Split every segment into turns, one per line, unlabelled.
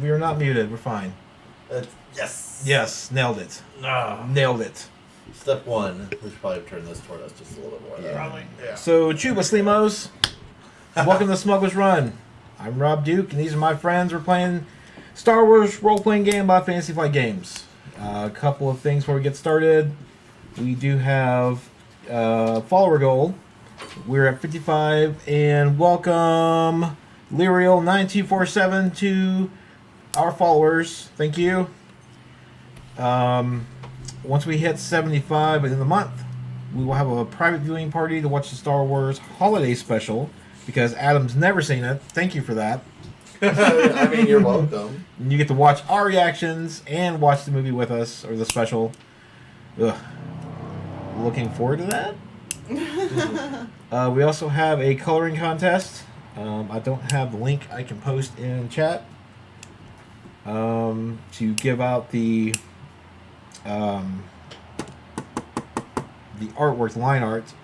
We are not muted. We're fine.
Yes.
Yes, nailed it.
Ah.
Nailed it.
Step one. We should probably turn this toward us just a little bit more.
Yeah. Probably.
Yeah.
So, Chuba Slimos, welcome to Smugglers Run. I'm Rob Duke, and these are my friends. We're playing Star Wars role-playing game about Fantasy Flight Games. A couple of things before we get started. We do have follower goal. We're at 55, and welcome Lyriel9247 to our followers. Thank you. Once we hit 75 in the month, we will have a private viewing party to watch the Star Wars Holiday Special, because Adam's never seen it. Thank you for that.
I mean, you're welcome.
And you get to watch our reactions and watch the movie with us, or the special. Ugh. Looking forward to that. We also have a coloring contest. I don't have the link I can post in chat to give out the artwork, line art.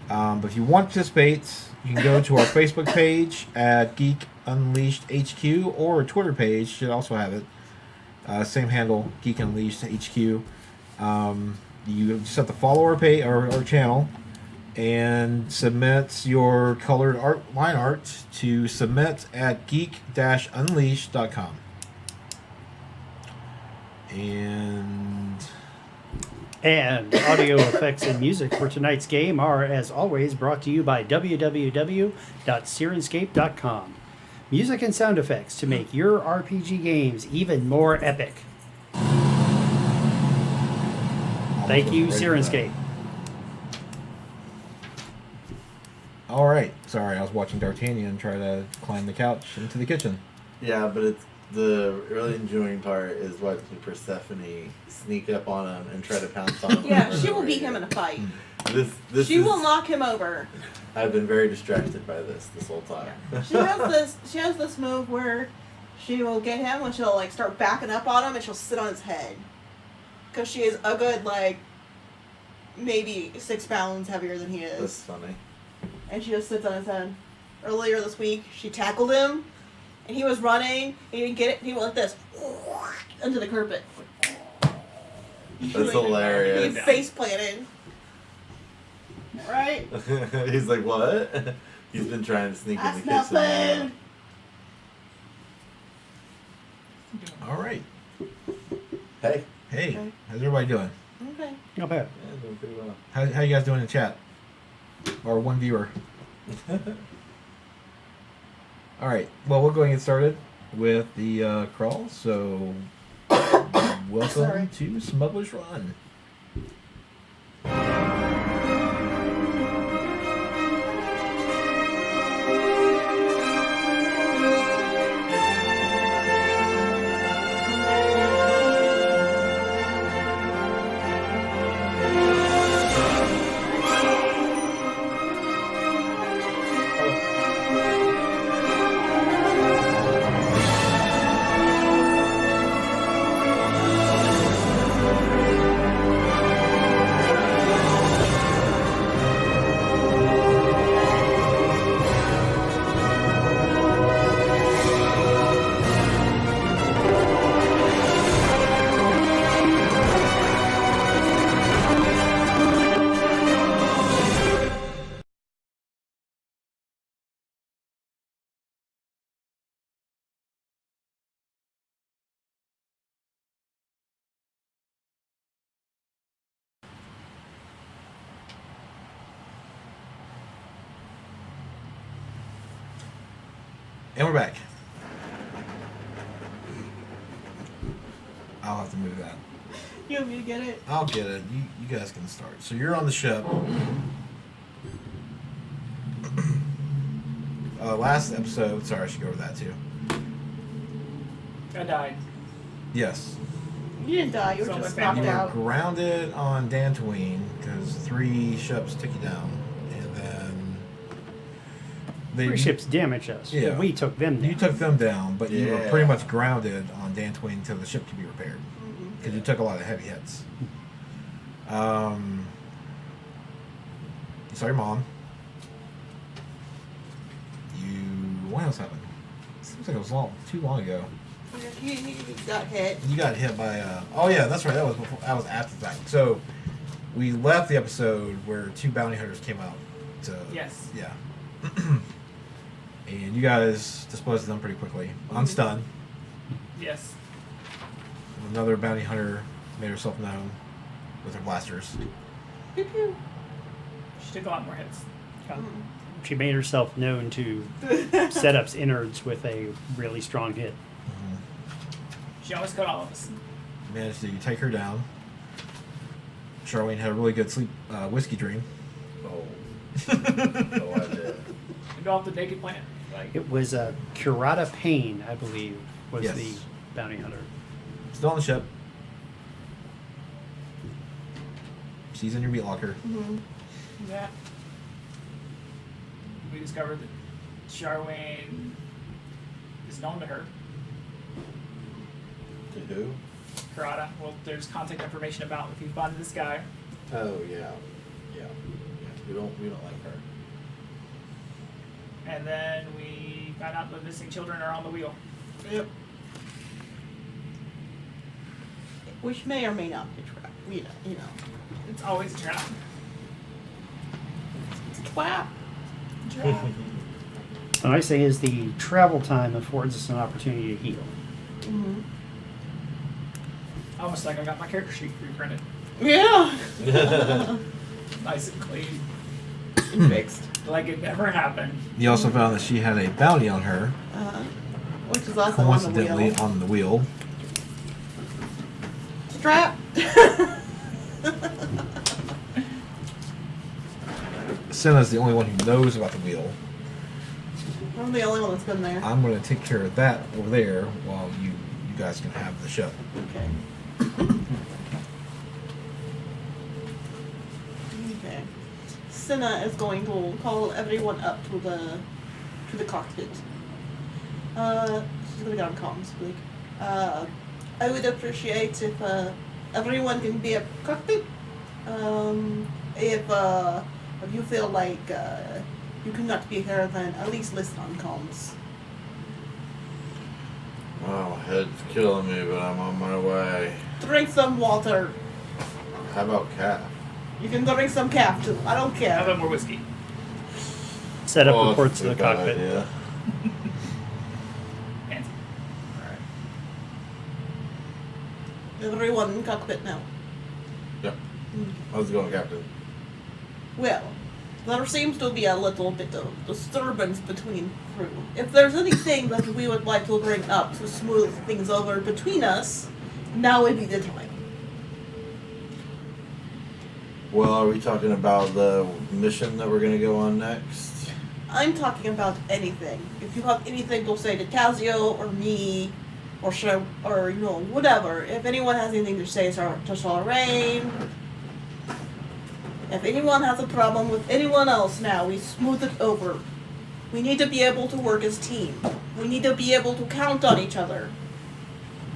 But if you want to participate, you can go to our Facebook page at Geek Unleashed HQ, or our Twitter page should also have it. Same handle, Geek Unleashed HQ. You just have to follow our page or our channel and submit your colored line art to submit at geek-unleashed.com.
And audio effects and music for tonight's game are, as always, brought to you by www.sirenscape.com. Music and sound effects to make your RPG games even more epic. Thank you, Sirenscape.
All right. Sorry, I was watching D'Artagnan try to climb the couch into the kitchen.
Yeah, but it's the really enjoying part is watching Persephone sneak up on him and try to pounce on him.
Yeah, she will beat him in a fight.
This
She will knock him over.
I've been very distracted by this whole time.
Yeah. She has this move where she will get him and she'll like start backing up on him and she'll sit on his head. Because she is a good maybe 6 pounds heavier than he is.
That's funny.
And she just sits on his head. Earlier this week, she tackled him, and he was running, and he didn't get it, and he went like this, into the carpet.
That's hilarious.
He face planted. Right?
He's like, what? He's been trying to sneak
That's
in the kitchen.
nothing.
All right.
Hey.
Hey,
Okay.
how's everybody doing?
Okay.
Not bad.
Yeah, doing pretty well.
How you guys doing in the chat? Or one viewer. All right. Well, we'll go and get started with the crawl. So, welcome
Sorry.
to Smugglers Run. And we're back. I'll have to move that.
You want me to get it?
I'll get it. You guys can start. So you're on the ship. Last episode, sorry, I should go over that too.
I died.
Yes.
You didn't die, you were
So
just
my
knocked
family
You were
out.
grounded on Dantooine because 3 ships took you down. And then...
3 ships damaged us.
Yeah.
But we took them down.
You took them down, but you were
Yeah.
pretty much grounded on Dantooine until the ship could be repaired. Because you took a lot of heavy hits. You saw your mom. What else happened? Seems like it was too long ago.
He got hit.
You got hit by. Oh yeah, that's right. That was before. That was after the fact. So we left the episode where 2 bounty hunters came out. To,
Yes.
Yeah. And you guys disposed of them pretty quickly on stun.
Yes.
Another bounty hunter made herself known with her blasters.
Pew pew.
She took a lot more hits.
She made herself known to Setup's innards with a really strong hit.
She almost cut all of us.
Managed to take her down. Charlene had a really good sleep whiskey dream.
Oh. No idea.
Developed the naked plant. Like,
It was Curata Payne, I believe, was
Yes.
the bounty hunter.
Still on the ship. She's in your meat locker.
yeah. We discovered that Charwayne is known to her.
To who?
Karada. Well, there's contact information about if you bonded this guy.
Oh yeah. Yeah. We don't like her.
And then we found out the missing children are on the wheel.
Yep. Which may or may not be trapped. You know.
It's always a trap.
It's a trap.
Trap.
The nice thing is the travel time affords us an opportunity to heal.
Mm-hmm.
Almost like I got my character sheet reprinted.
Yeah.
Nice and clean.
Fixed.
Like it never happened.
You also found that she had a bounty on her,
Which is also on the
coincidentally
wheel.
on the wheel.
Strap.
Senna's the only one who knows about the wheel.
I'm the only one that's been there.
I'm going to take care of that over there while you guys can have the show.
Okay. Okay. Senna is going to call everyone up to the cockpit. She's gonna get on comms. Like, I would appreciate if everyone can be at cockpit. If you feel like you cannot be here, then at least listen on comms.
Wow, my head's killing me, but I'm on my way.
Drink some water.
How about calf?
You can drink some calf too. I don't
How
care.
about more whiskey?
Setup
Oh,
reports to
that's
the
a bad
cockpit.
idea.
Fancy. Alright.
Everyone in cockpit now.
Yep. How's it going, Captain?
Well, there seems to be a little bit of disturbance between crew. If there's anything that we would like to bring up to smooth things over between us, now would be the time.
Well, are we talking about the mission that we're going to go on next?
I'm talking about anything. If you have anything to say to Casio or me, or whatever. If anyone has anything to say to Solarain, if anyone has a problem with anyone else now, we smooth it over. We need to be able to work as team. We need to be able to count on each other.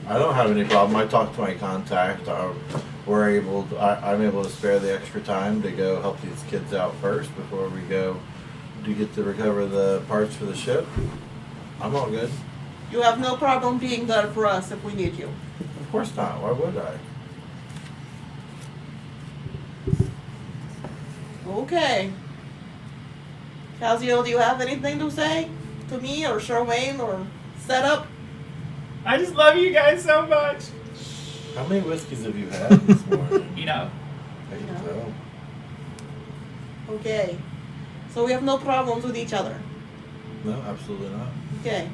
I don't have any problem. I talked to my contact. I'm able to spare the extra time to go help these kids out first before we go to get to recover the parts for the ship. I'm all good.
You have no problem being there for us if we need you.
Of course not. Why would I?
Okay. Casio, do you have anything to say to me or Charwayne or Setup?
I just love you guys so much.
How many whiskeys have you had this morning?
You know.
I can tell.
Okay. So we have no problems with each other.
No, absolutely not.
Okay.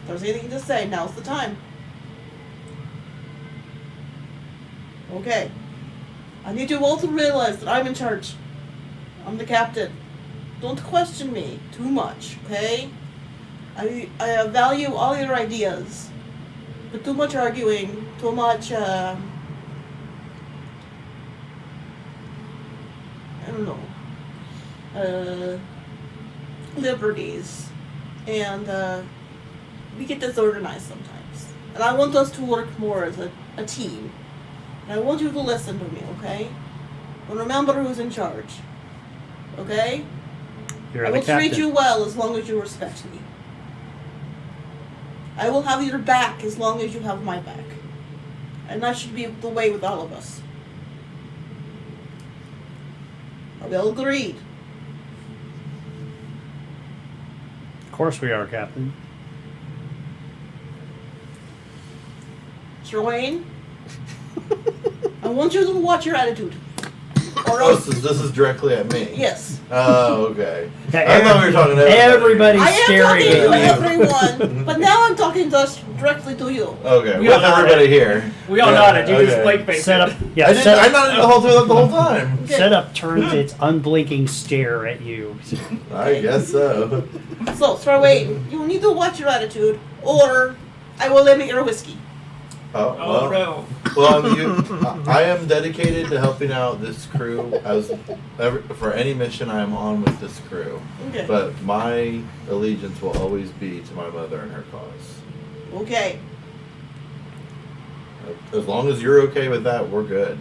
If there's anything to say, now's the time. Okay. I need you all to realize that I'm in charge. I'm the captain. Don't question me too much, okay? I value all your ideas. But too much arguing, too much, I don't know, liberties. And, we get disorganized sometimes. And I want us to work more as a team. And I want you to listen to me, okay? And remember who's in charge. Okay?
You're
I
the
will treat
captain.
you well as long as you respect me. I will have your back as long as you have my back. And that should be the way with all of us. Are we all agreed?
Of course we are, Captain.
Sherwayne? I want you to watch your attitude. Or
Oh,
else,
so this is directly at me.
yes.
Oh, okay.
Okay,
I thought we were talking to
everybody's
I am
staring
talking to
at you.
everyone, but now I'm talking directly to you.
Okay,
We
with
all know
everybody
that.
here.
We all
Yeah,
nodded. You just
okay.
blank faced.
Set up,
I
yeah,
didn't.
set
I
up,
nodded the whole time.
Okay.
Setup turns its unblinking stare at you.
I guess so.
So, Sherwayne, you need to watch your attitude, or I will limit your whiskey.
Oh,
Oh
well.
no.
Well, I am dedicated to helping out this crew for any mission I am on with this crew.
Okay.
But my allegiance will always be to my mother and her cause.
Okay.
As long as you're okay with that, we're good.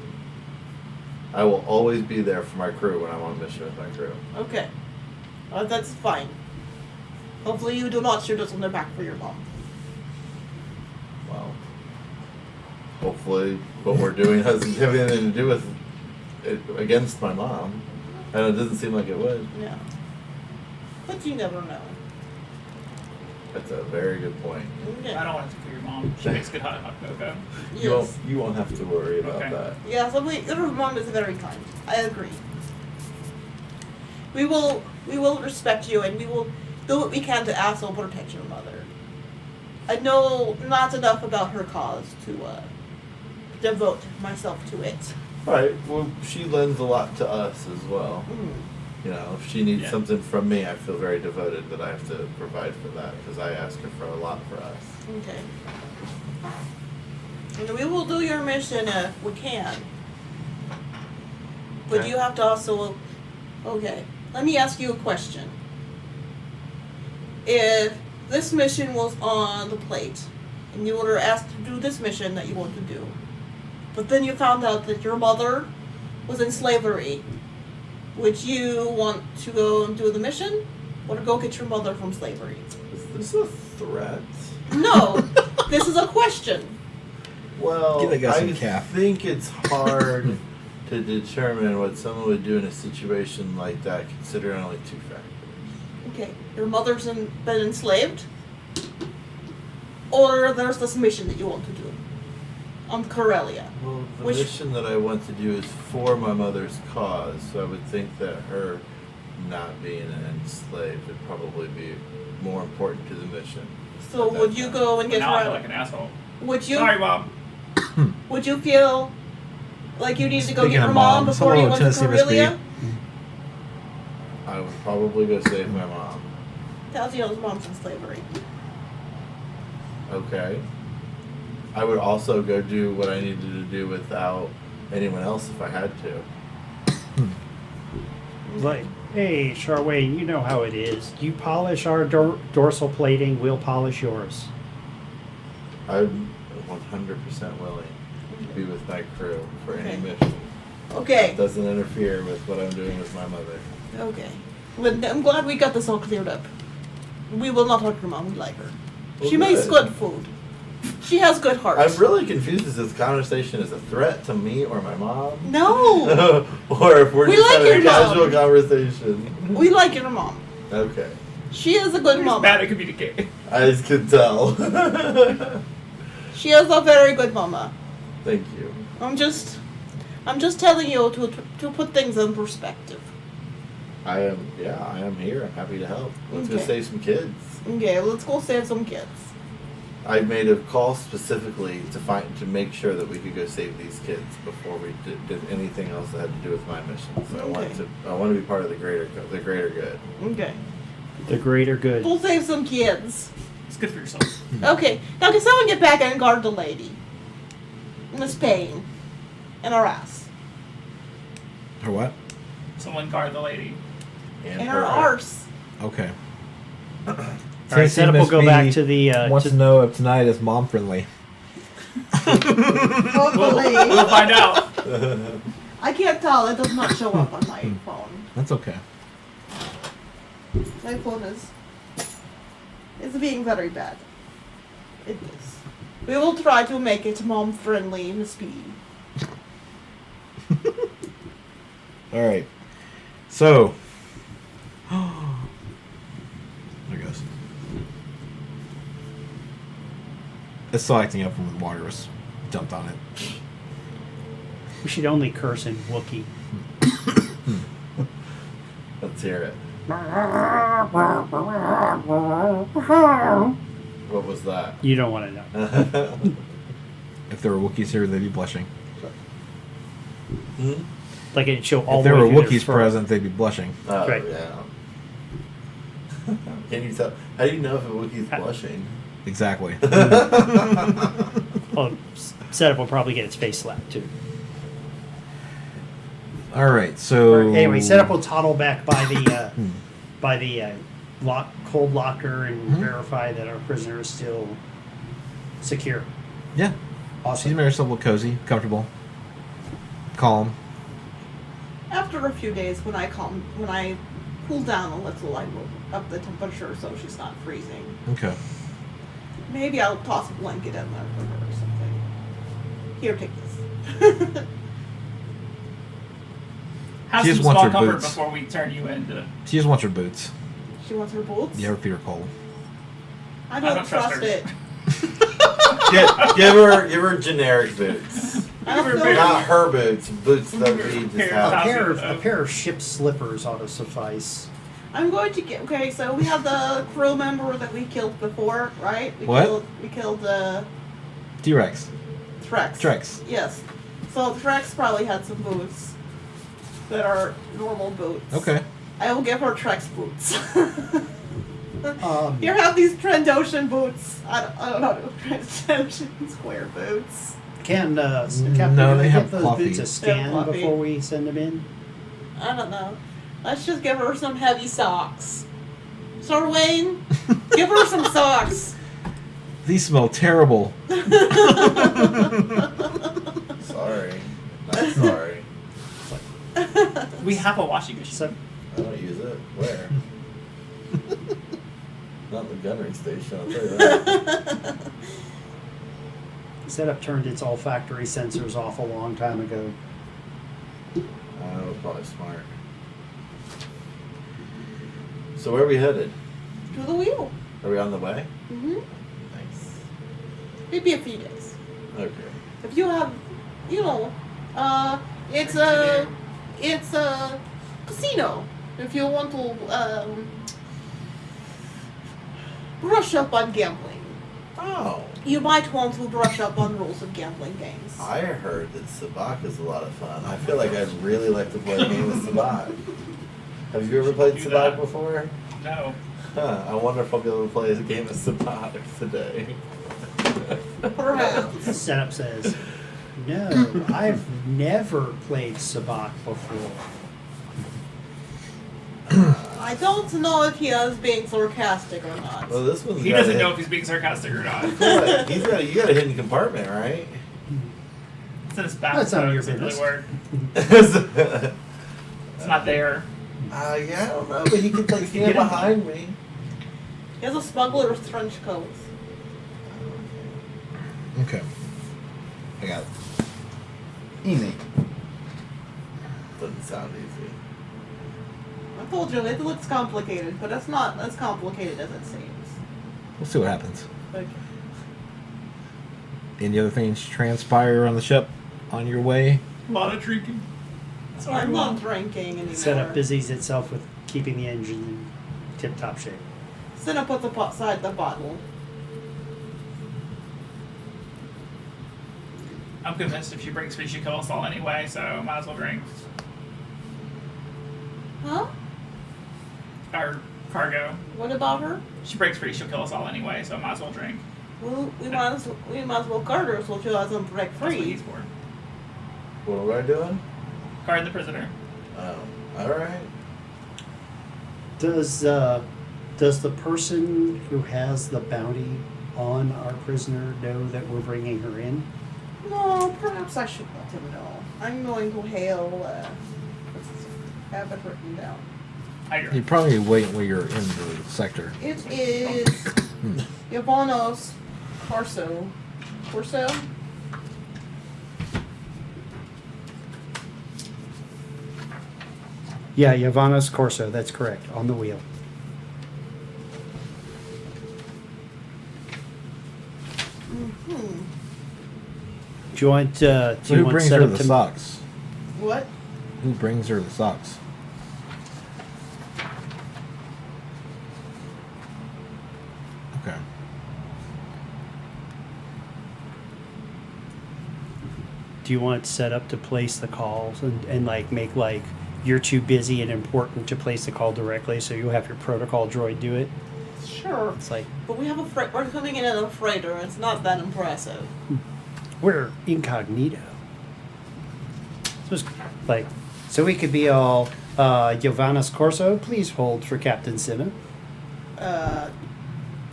I will always be there for my crew when I'm on mission with my crew.
Okay. That's fine. Hopefully you do not shoot us on the back for your mom.
Well, hopefully what we're doing doesn't have anything to do with it against my mom. And it doesn't seem like it would.
Yeah. But you never know.
That's a very good point.
Okay.
I don't want to kill your mom. She makes good hot cocoa.
Yes.
You won't have to worry about
Okay.
that.
Yeah, so your mom is very kind. I agree. We will respect you, and we will do what we can to also protect your mother. I know not enough about her cause to devote myself to it.
Right. Well, she lends a lot to us as well. You know, if she needs
Yeah.
something from me, I feel very devoted that I have to provide for that because I ask her for a lot for us.
Okay. And we will do your mission if we can. But
Okay.
you have to also. Okay. Let me ask you a question. If this mission was on the plate, and you were asked to do this mission that you want to do, but then you found out that your mother was in slavery, would you want to go and do the mission, or to go get your mother from slavery?
Is this a threat?
No, this is a question.
Well,
Give that guy some
I
calf.
think it's hard to determine what someone would do in a situation like that, considering only two factors.
Okay, your mother's been enslaved, or there's this mission that you want to do on Corellia.
Well, the
Which-
mission that I want to do is for my mother's cause, so I would think that her not being enslaved would probably be more important to the mission.
So
at that
would you
time.
go and get
Now I
her
feel
out?
like an asshole.
Would you?
Sorry, Mom.
Would you feel like you need to go
Speaking
get your
of
mom
moms,
before
hello,
you went to
Tennessee Miss B.
Corellia?
I would probably go save my mom.
Tazio's mom's in slavery.
Okay. I would also go do what I needed to do without anyone else if I had to.
Like, hey, Charway, you know how it is. You polish our dorsal plating, we'll polish yours.
I'm 100% willing to be with my crew for any
Okay.
mission.
Okay.
It doesn't interfere with what I'm doing with my mother.
Okay. Well, I'm glad we got this all cleared up. We will not hurt your mom. We like her.
Well,
She makes
good.
good food. She has good heart.
I'm really confused if this conversation is a threat to me or my mom.
No.
Or if we're
We
just
like
having a
your mom.
casual conversation.
We like your mom.
Okay.
She is a good
You're just
mom.
bad at communicating.
I just could tell.
She is a very good mama.
Thank you.
I'm just telling you to put things in perspective.
I am here. I'm happy to help. Let's go
Okay.
save some kids.
Okay, let's go save some kids.
I made a call specifically to make sure that we could go save these kids before we did anything else that had to do with my mission. So
Okay.
I want to be part of the greater good.
Okay.
The greater good.
We'll save some kids.
It's good for yourself.
Okay, now can someone get back and guard the lady? Miss Payne. In her ass.
Or what?
Someone guard the lady.
And
In her arse.
Okay.
All right,
Tennessee
setup will
Miss
go
B
back to the.
wants to know if tonight is mom friendly.
Hopefully.
We'll find out.
I can't tell. It does not show up on my phone.
That's okay.
My phone is being very bad. It is. We will try to make it mom-friendly, Miss B.
All right. So, there goes. It's still acting up from when water was dumped on it.
We should only curse in Wookiee.
Let's hear it. What was that?
You don't want to know.
If there were Wookiees here, they'd be blushing.
Like it'd show all
If
the
there
way
were
through their
Wookiees
fur.
present, they'd be blushing.
Oh,
Right.
yeah. Can you tell? How do you know if a Wookiee's blushing?
Exactly.
Well, Setup will probably get its face slapped too.
All right. So
Or anyway, Setup will toddle back by the cold locker and verify that our prisoner is still secure.
Yeah. She's
Awesome.
made herself look cozy, comfortable, calm.
After a few days, when I cool down a little, I will up the temperature so she's not freezing.
Okay.
Maybe I'll toss a blanket in there for her or something. Here, take this.
Have
She
some
just wants
small
her
comfort
boots.
before we turn you into.
She just wants her boots.
She wants her boots.
Yeah, her feet are cold.
I don't trust it.
Give her generic boots.
I don't
Give her
feel
Not her boots. Boots that we just
Pair
A
of
have.
pair of ship slippers ought to suffice.
I'm going to get. Okay, so we have the crew member that we killed before, right?
What?
We killed the
T-Rex.
Trex.
Trex.
Yes. So Trex probably had some boots that are normal boots.
Okay.
I will give her Trex boots.
Um,
Here, have these Trandoshan boots. I don't know. Trandoshan square boots.
Captain,
No,
can
they
we
have
give those
fluffy.
boots a scan
fluffy.
before we send them in?
I don't know. Let's just give her some heavy socks. Sir Wayne, give her some socks.
These smell terrible.
Sorry. Not sorry.
We have a washing machine.
So,
I don't use it. Where? Not the gunnery station, I'll tell you that.
Setup turned its olfactory sensors off a long time ago.
That was probably smart. So where are we headed?
To the wheel.
Are we on the way?
Mm-hmm.
Nice.
Maybe a few days.
Okay.
If you have, it's a casino. If you want to brush up on gambling,
Oh.
you might want to brush up on rules of gambling games.
I heard that Sabak is a lot of fun. I feel like I'd really like to play a game of Sabak. Have you ever played
Do
Sabak
that.
before?
No.
Huh. I wonder if I'll be able to play a game of Sabak today.
Perhaps.
Setup says, "No, I've never played Sabak before."
I don't know if he is being sarcastic or not.
Well, this one's
He
got
doesn't
a
know
hid-
if he's being sarcastic or not.
you got a hidden compartment, right?
It's in his back.
That's none of your
so it doesn't really
business.
work. It's not there.
Yeah, I don't know, but he could like
You
stand
get him.
behind me.
He has a smuggler's trench coat.
Okay. I got it. Easy.
Doesn't sound easy.
I told you, it looks complicated, but it's not as complicated as it seems.
We'll see what happens.
Okay.
Any other things transpire on the ship on your way?
A lot of drinking. Sorry,
I'm
Mom.
not drinking anymore.
Setup busies itself with keeping the engine in tip-top shape.
Sit up at the side the bottle.
I'm convinced if she brings free, she'll kill us all anyway, so might as well drink.
Huh?
Our cargo.
What about her?
She breaks free, she'll kill us all anyway, so might as well drink.
Well, we might as well guard her so she doesn't break
That's what
free.
he's for.
What am I doing?
Guard the prisoner.
Oh, all right.
Does the person who has the bounty on our prisoner know that we're bringing her in?
No, perhaps I should let him know. I'm going to hail. Let's have it written down.
I
You
agree.
probably wait when you're in the sector.
It is Yavonos Corso.
Yeah, Yavanas Corso, that's correct, on the wheel. Do you want,
So who brings her the socks?
What?
Who brings her the socks? Okay.
Do you want set up to place the calls and like make like you're too busy and important to place the call directly, so you have your protocol droid do it?
Sure.
It's like
But we have we're coming in at a freighter. It's not that impressive.
we're incognito. So it's like so we could be all Yovanas Corso, please hold for Captain Cinna.
Uh,
Do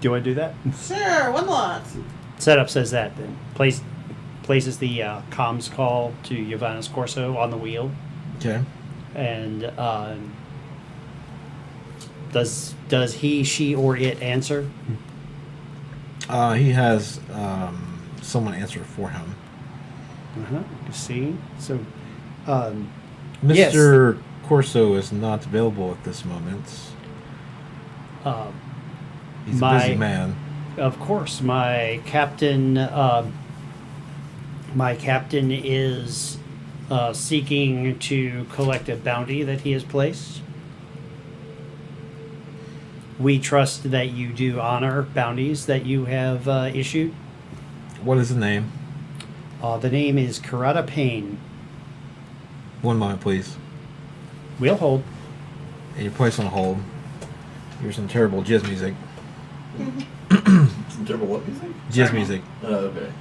you want to do that?
sure. Why not?
Setup says that then. Places the comms call to Yovanas Corso on the wheel.
Okay.
And does he, she, or it answer?
He has someone answer for him.
See, so
Mr. Corso is not available at this moment. He's a busy man.
Of course, my captain is seeking to collect a bounty that he has placed. We trust that you do honor bounties that you have issued.
What is the name?
The name is Karada Payne.
One moment, please.
We'll hold.
And you're placed on hold. Here's some terrible jizz music.
Some terrible what music?
Jizz music.
Oh, okay.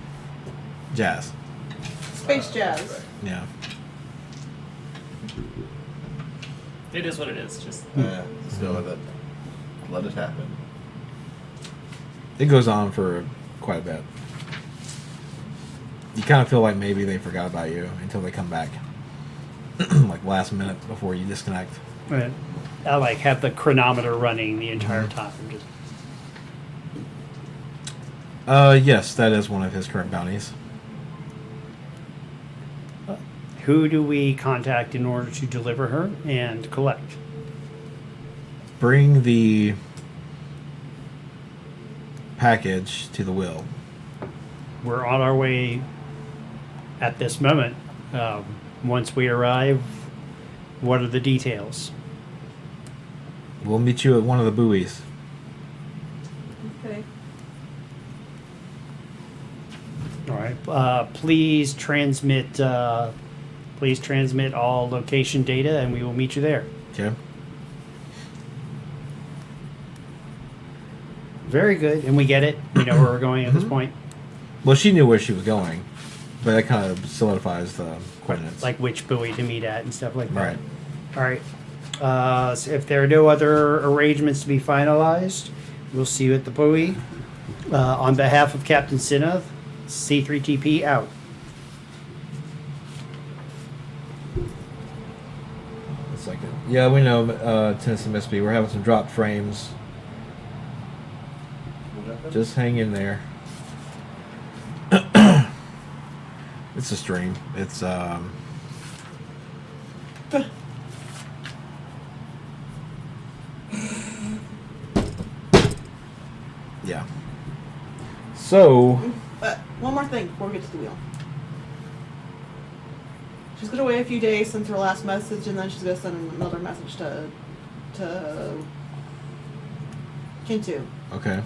Jazz.
Space jazz.
Yeah.
It is what it is. Just
Yeah, just go with it. Let it happen.
It goes on for quite a bit. You kind of feel like maybe they forgot about you until they come back. Like last minute before you disconnect.
Right. I like have the chronometer running the entire time. Just
Yes, that is one of his current bounties.
who do we contact in order to deliver her and collect?
Bring the package to the wheel.
We're on our way at this moment. Once we arrive, what are the details?
We'll meet you at one of the buoys.
Okay.
All right. Please transmit all location data, and we will meet you there.
Okay.
Very good. And we get it. We know where we're going at this point.
Well, she knew where she was going, but that kind of solidifies the coordinates.
Like which buoy to meet at and stuff like that.
Right.
All right. So if there are no other arrangements to be finalized, we'll see you at the buoy. On behalf of Captain Cinna, C3TP out.
It's like, yeah, we know, Tennessee Mississippi. We're having some dropped frames. Just hang in there. It's a stream. It's yeah. So
One more thing before we get to the wheel. She's gonna wait a few days since her last message, and then she's gonna send another message to Kintu.
okay.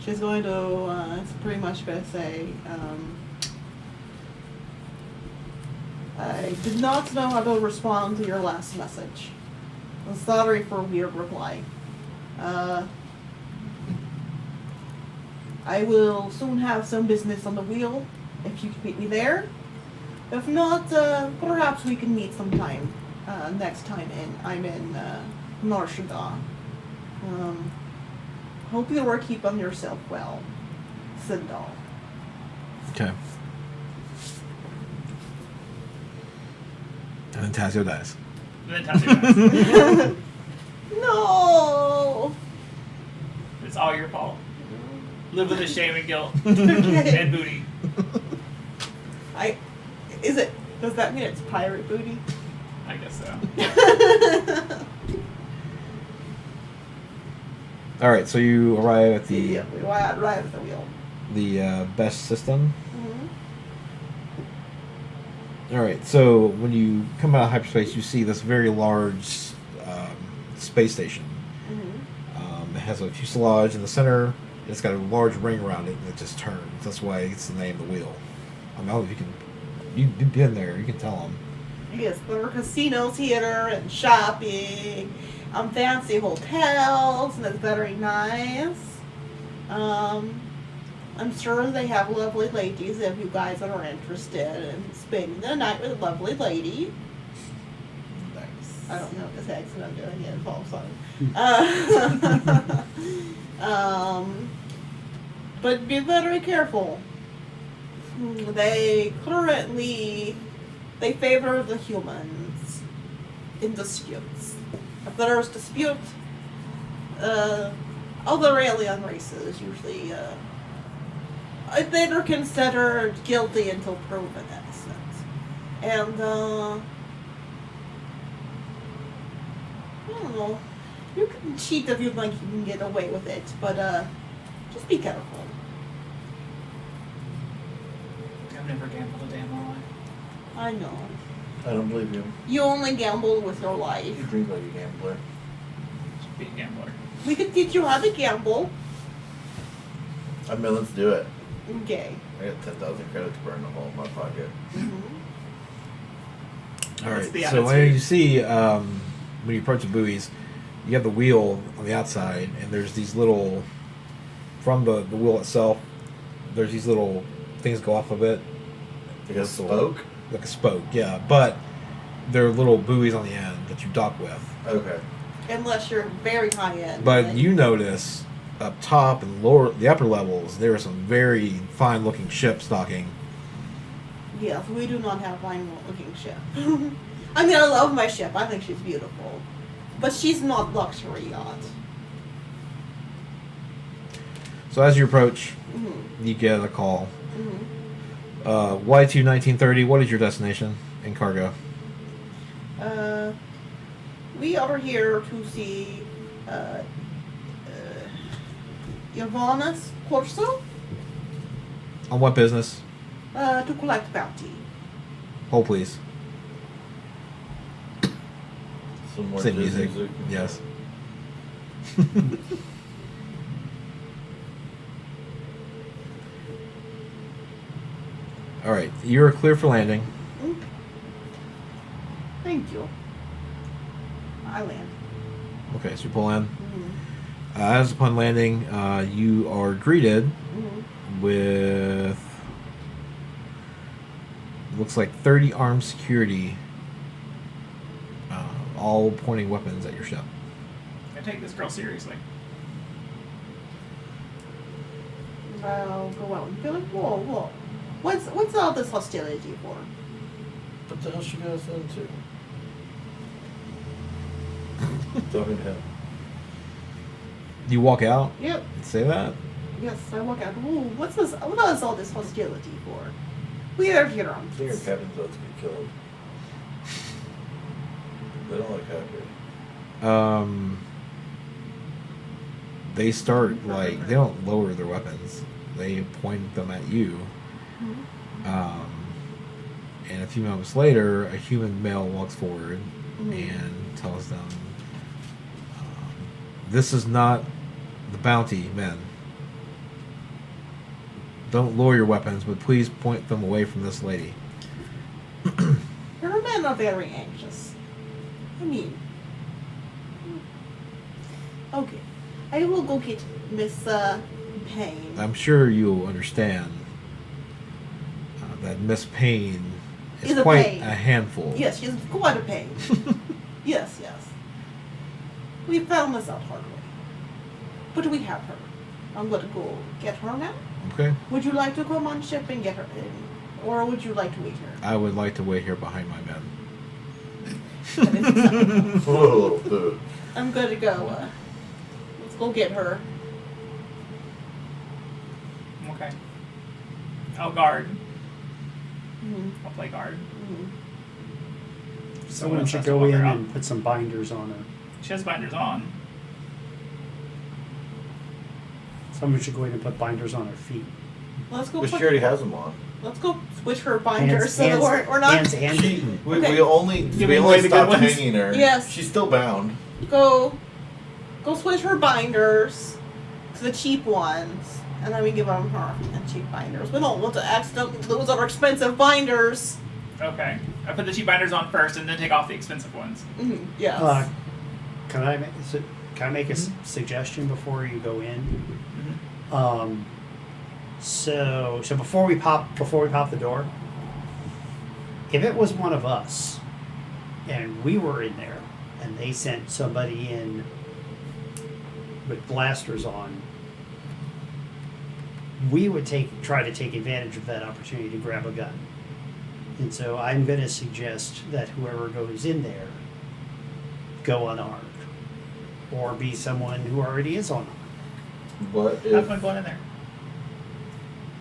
She's going to. It's pretty much gonna say. I did not know how to respond to your last message. I'm sorry for a weird reply. I will soon have some business on the wheel if you can meet me there. If not, perhaps we can meet sometime next time I'm in Norshada. Hope you'll keep on yourself well. Sindal.
Okay. And then Tazio dies.
and then Tatsu dies.
No!
It's all your fault. Live with the shame and guilt
Okay.
and booty.
Does that mean it's pirate booty?
I guess so.
All right, so you arrive at
Yeah, we arrive at the wheel.
the best system.
Mm-hmm.
All right, so when you come out of hyperspace, you see this very large space station.
Mm-hmm.
It has a fuselage in the center. It's got a large ring around it, and it just turns. That's why it's the name of the wheel. I don't know if you can. You've been there. You can tell them.
Yes, there are casinos here and shopping, fancy hotels, and it's very nice. I'm sure they have lovely ladies if you guys are interested in spending the night with a lovely lady.
Nice.
I don't know if this accent I'm doing it involves on. But be very careful. They favor the humans in disputes. If there's dispute, other alien races usually they're considered guilty until proven innocent. And I don't know. You can cheat if you think you can get away with it, but just be careful.
I've never gambled a day in my life.
I know.
I don't believe you.
You only gamble with your
You
life.
drink like a gambler.
Just be a gambler.
We could teach you how to gamble.
I mean, let's do it.
Okay.
I got 10,000 credits burned a hole in my pocket.
Mm-hmm.
All
That's
right.
the
So when
attitude.
you see when you approach the buoys, you have the wheel on the outside, and there's these little from the wheel itself. There's these little things go off of it,
Like a spoke?
like a spoke. Yeah, but they're little buoys on the end that you dock with.
Okay.
Unless you're very high end.
But
then-
you notice up top and the upper levels, there are some very fine looking ships docking.
Yes, we do not have fine looking ship. I mean, I love my ship. I think she's beautiful. But she's not luxury yacht.
So as you approach,
Mm-hmm.
you get a call.
Mm-hmm.
Y2 1930, what is your destination in cargo?
We are here to see Ivana's Corso
On what business?
to collect bounty.
Hold please.
Some more
Same
jazz
music.
music.
Yes. All right, you're clear for landing.
Mm. Thank you. I land.
Okay, so you pull in.
Mm-hmm.
As upon landing, you are greeted
Mm-hmm.
with looks like 30 armed security, all pointing weapons at your ship.
I take this girl seriously.
I'll go out and be like, whoa. What's all this hostility for?
What the hell she goes into? Talking to him.
You walk out
Yep.
and say that.
Yes, I walk out. Ooh, what is all this hostility for? We are here on
I think our captain's about to get killed. They don't like happy.
They start they don't lower their weapons. They point them at you. And a few moments later, a human male walks forward and tells them, "This is not the bounty, men. Don't lower your weapons, but please point them away from this lady."
Your men are very anxious. I mean, okay. I will go get Miss Payne.
I'm sure you'll understand that Miss Payne is
Is a
quite
pain.
a handful.
Yes, she's quite a pain. Yes. We found this out hard way. But we have her. I'm going to go get her now.
Okay.
Would you like to come on ship and get her in? Or would you like to wait here?
I would like to wait here behind my men.
That is acceptable.
Whoa, dude.
I'm going to go. Let's go get her.
Okay. I'll guard.
Mhm.
I'll play guard.
Mhm.
Someone
else
should
has to
go
walk
in
her out.
and put some binders on her.
She has binders on.
Someone should go in and put binders on her feet.
Let's go.
But
Put,
she already has them on.
let's go switch her binders
Hands-
so that
hands-
we're not.
hands and
She,
feet.
we,
Okay.
we only
Giving away the good
stopped
ones?
hanging her.
Yes.
She's still bound.
Go switch her binders to the cheap ones, and then we give them her cheap binders. We don't want to accidentally lose our expensive binders.
Okay. I put the cheap binders on first and then take off the expensive ones.
Mm-hmm. Yes.
Can I make a suggestion before you go in?
Mm-hmm.
So before we pop the door, if it was one of us and we were in there and they sent somebody in with blasters on, we would try to take advantage of that opportunity to grab a gun. And so I'm going to suggest that whoever goes in there go unarmed, or be someone who already is unarmed.
What
Have
if
fun going in there.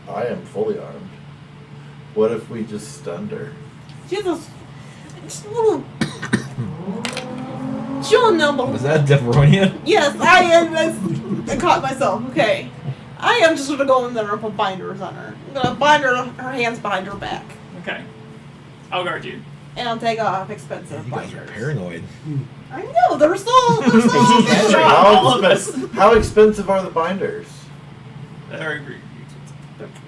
I am fully armed? What if we just stunned her?
Jesus. Just a little. She'll know, but
Was that Deveronia?
yes, I am. I caught myself. Okay. I am just gonna go in there and put binders on her. I'm gonna bind her hands behind her back,
Okay. I'll guard you.
and I'll take off expensive
You guys are
binders.
paranoid.
I know they're so.
All of us.
How expensive are the binders?
Very expensive.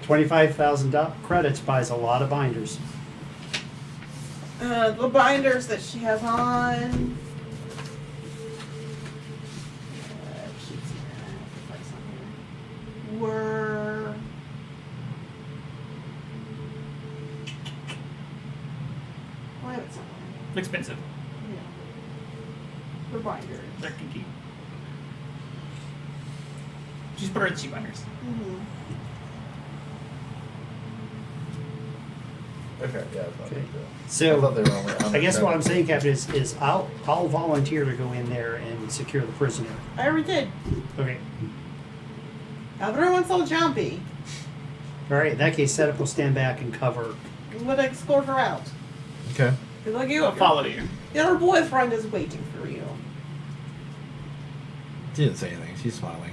25,000 credits buys a lot of binders.
The binders that she has on. Were. I have it somewhere.
Expensive.
Yeah. The binders.
They're kinky. Just put her in the cheap binders.
Mm-hmm.
Okay, yeah, that's not a
Okay.
big deal.
So,
I thought they were only on
I guess
the
what I'm saying, Captain, is I'll volunteer to go in there and secure the prisoner.
I already did.
Okay.
Everyone's so jumpy.
All right. In that case, Setup will stand back and cover.
I'm gonna escort her out.
Okay.
Cause like you,
I'll follow you.
your boyfriend is waiting for you.
She didn't say anything. She's smiling.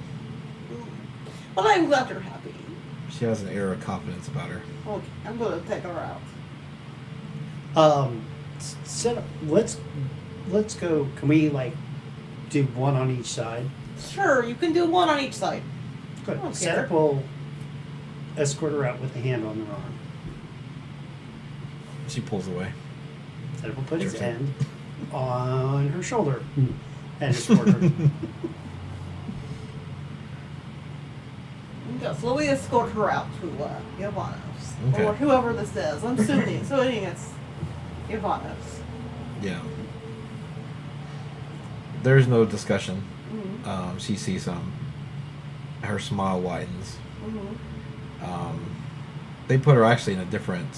But I'm glad you're happy.
She has an air of confidence about her.
Okay, I'm gonna take her out.
Setup. Let's go. Can we do one on each side?
Sure, you can do one on each side.
Good.
I don't
Setup
care.
will escort her out with the hand on her arm.
She pulls away.
Setup will put his
Sure.
hand on her shoulder and escort her.
Okay, so we escort her out to Ivanov's.
Okay.
Or whoever this is. I'm assuming it's Ivanov's.
Yeah. There's no discussion.
Mm-hmm.
She sees him. Her smile widens.
Mm-hmm.
They put her actually in a different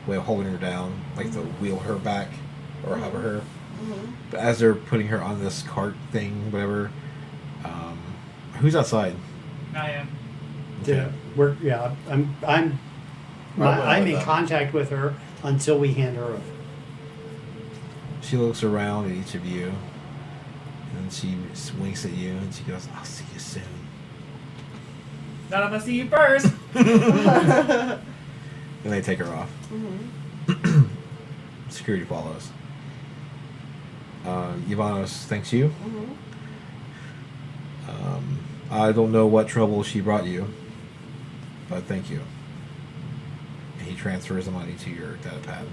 way of holding her down, like to wheel her back or hover her.
Mm-hmm.
But as they're putting her on this cart thing, whatever, who's outside?
I am.
Yeah, I'm
I'm
in
with
contact with her until we hand her over.
She looks around at each of you, and she winks at you, and she goes, "I'll see you soon."
None of us see you first.
And they take her off.
Mm-hmm.
Security follows. Ivanos thanks you.
Mm-hmm.
I don't know what trouble she brought you, but thank you. And he transfers the money to your data pad.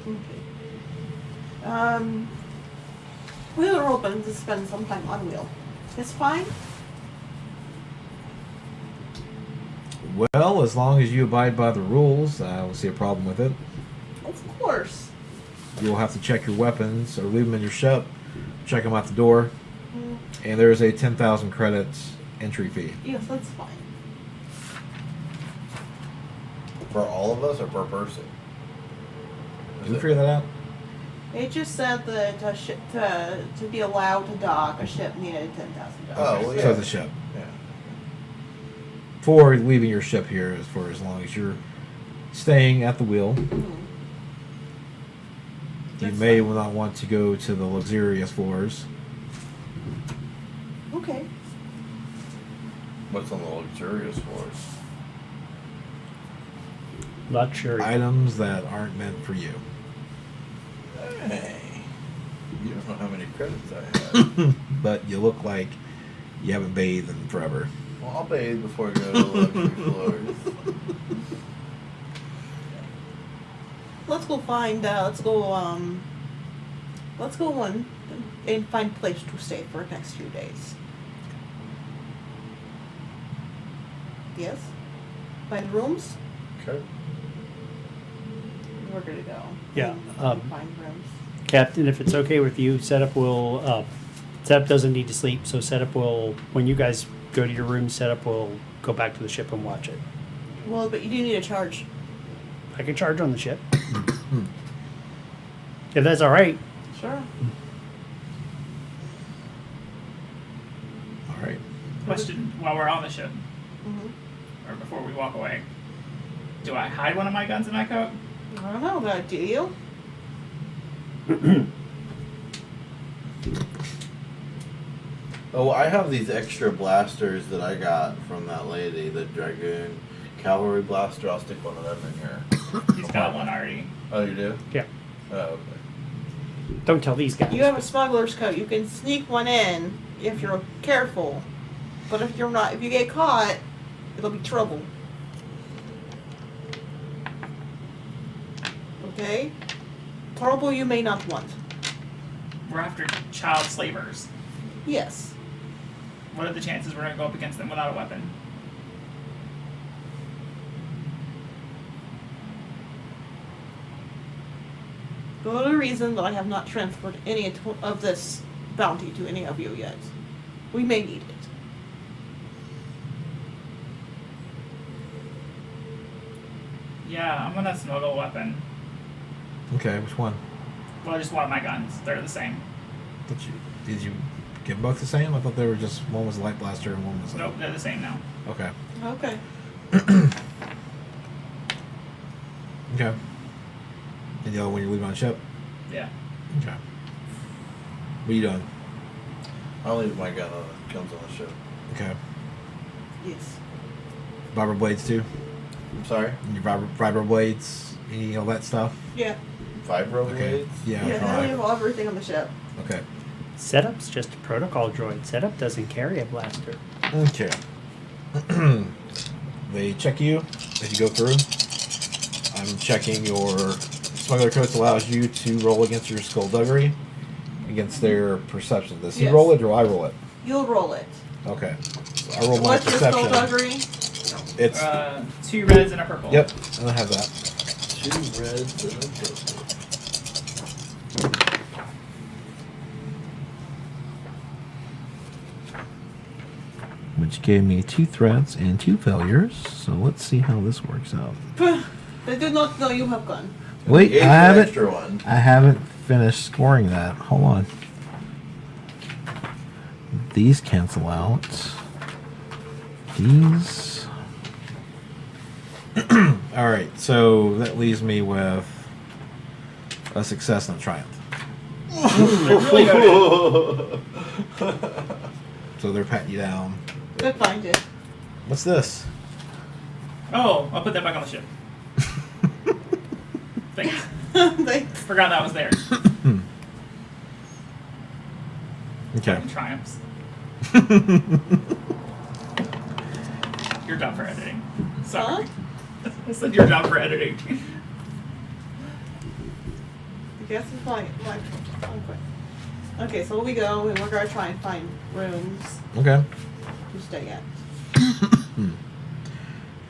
Okay. We were hoping to spend some time on wheel. It's fine.
Well, as long as you abide by the rules, I don't see a problem with it.
Of course.
You will have to check your weapons or leave them in your shop, check them out the door,
Mm,
and there is a 10,000 credits entry fee.
yes, that's fine.
For all of us or per person?
Did we figure that out?
They just said that to be allowed to dock, a ship needed $10,000.
Oh, well, yeah.
So the ship.
Yeah.
for leaving your ship here for as long as you're staying at the wheel.
Mhm.
You
That's
may
fine.
not want to go to the luxurious floors.
Okay.
What's on the luxurious floors?
Luxury.
Items that aren't meant for you.
Hey, you don't know how many credits I have.
But you look like you haven't bathed in forever.
Well, I'll bathe before I go to the luxury floors.
Let's go find. Let's go one and find a place to stay for the next few days. Yes. Find rooms.
Okay.
We're gonna go.
Yeah,
And find rooms.
Captain, if it's okay with you, setup will. Setup doesn't need to sleep, so setup will. When you guys go to your room, setup will go back to the ship and watch it.
Well, but you do need a charge.
I can charge on the ship. If that's all right.
Sure.
All right.
Question while we're on the ship,
Mm-hmm.
or before we walk away. Do I hide one of my guns in my coat?
I don't know. Do you?
Oh, I have these extra blasters that I got from that lady, the Dragoon Cavalry Blaster. I'll stick one of them in here.
He's got one already.
Oh, you do?
Yeah.
Oh, okay.
Don't tell these guys.
You have a smuggler's coat. You can sneak one in if you're careful. But if you're not, if you get caught, it'll be trouble. Okay? Trouble you may not want.
We're after child slavers.
Yes.
What are the chances we're gonna go up against them without a weapon?
For the reason that I have not transferred any of this bounty to any of you yet. We may need it.
Yeah, I'm gonna smuggle a weapon.
Okay, which one?
Well, just one of my guns. They're the same.
Did you get both the same? I thought they were just one was a light blaster and one was
Nope, they're the same now.
Okay.
Okay.
Okay. And the other one you're leaving on ship?
Yeah.
Okay. What are you doing?
I'll leave my guns on the ship.
Okay.
Yes.
Vibro blades too?
I'm sorry?
And your vibro blades? Any all that stuff?
Yeah.
Vibro
Okay.
blades?
Yeah.
Yeah, I
okay.
have everything on the ship.
Okay.
Setup's just a protocol droid. Setup doesn't carry a blaster.
Okay. They check you as you go through. I'm checking your smuggler codes allows you to roll against your skullduggery against their perception. Does he
Yes.
roll it or I roll it?
You'll roll it.
Okay. So I roll my
What's your
perception.
skullduggery?
It's
2 reds and a purple.
yep, and I have that.
2 reds and a purple.
Which gave me 2 threats and 2 failures. So let's see how this works out.
They do not know you have gone.
Wait,
Here's
I
the
haven't.
extra one.
I haven't finished scoring that. Hold on. These cancel out. These. All right, so that leaves me with a success and a triumph.
Really good.
So they're patting you down.
Good find it.
What's this?
Oh, I'll put that back on the ship. Thanks.
Thanks.
Forgot that was there.
Okay.
Triumphs. Your job for editing. Sorry. I said your job for editing.
I guess it's my okay. Okay, so we go and we're gonna try and find rooms
Okay.
to stay at.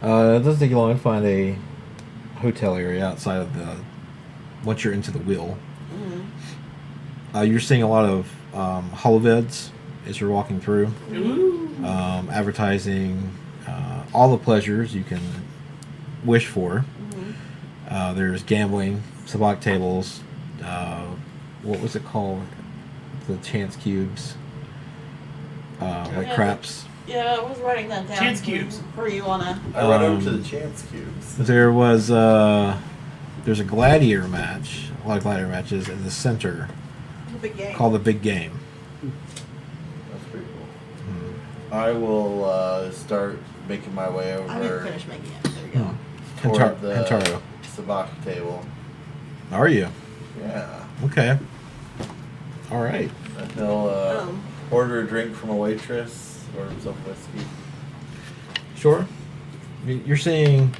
It doesn't take you long to find a hotel area outside of the. Once you're into the wheel, you're seeing a lot of holovids as you're walking through,
Ooh.
advertising all the pleasures you can wish for. There's gambling, sabacc tables. What was it called? The chance cubes, like
Yeah.
craps.
Yeah, I was writing that down.
Chance
for-
cubes.
For you wanna.
I run over to the chance cubes.
There's a gladiator match, a lot of gladiator matches in the center
The big game.
called the Big Game.
That's pretty cool. I will start making my way
I didn't
over
finish making it. There you go.
toward the
Hantaro.
sabacc table.
Are you?
Yeah.
Okay. All right.
And he'll
Um,
order a drink from a waitress or some whiskey.
Sure. You're saying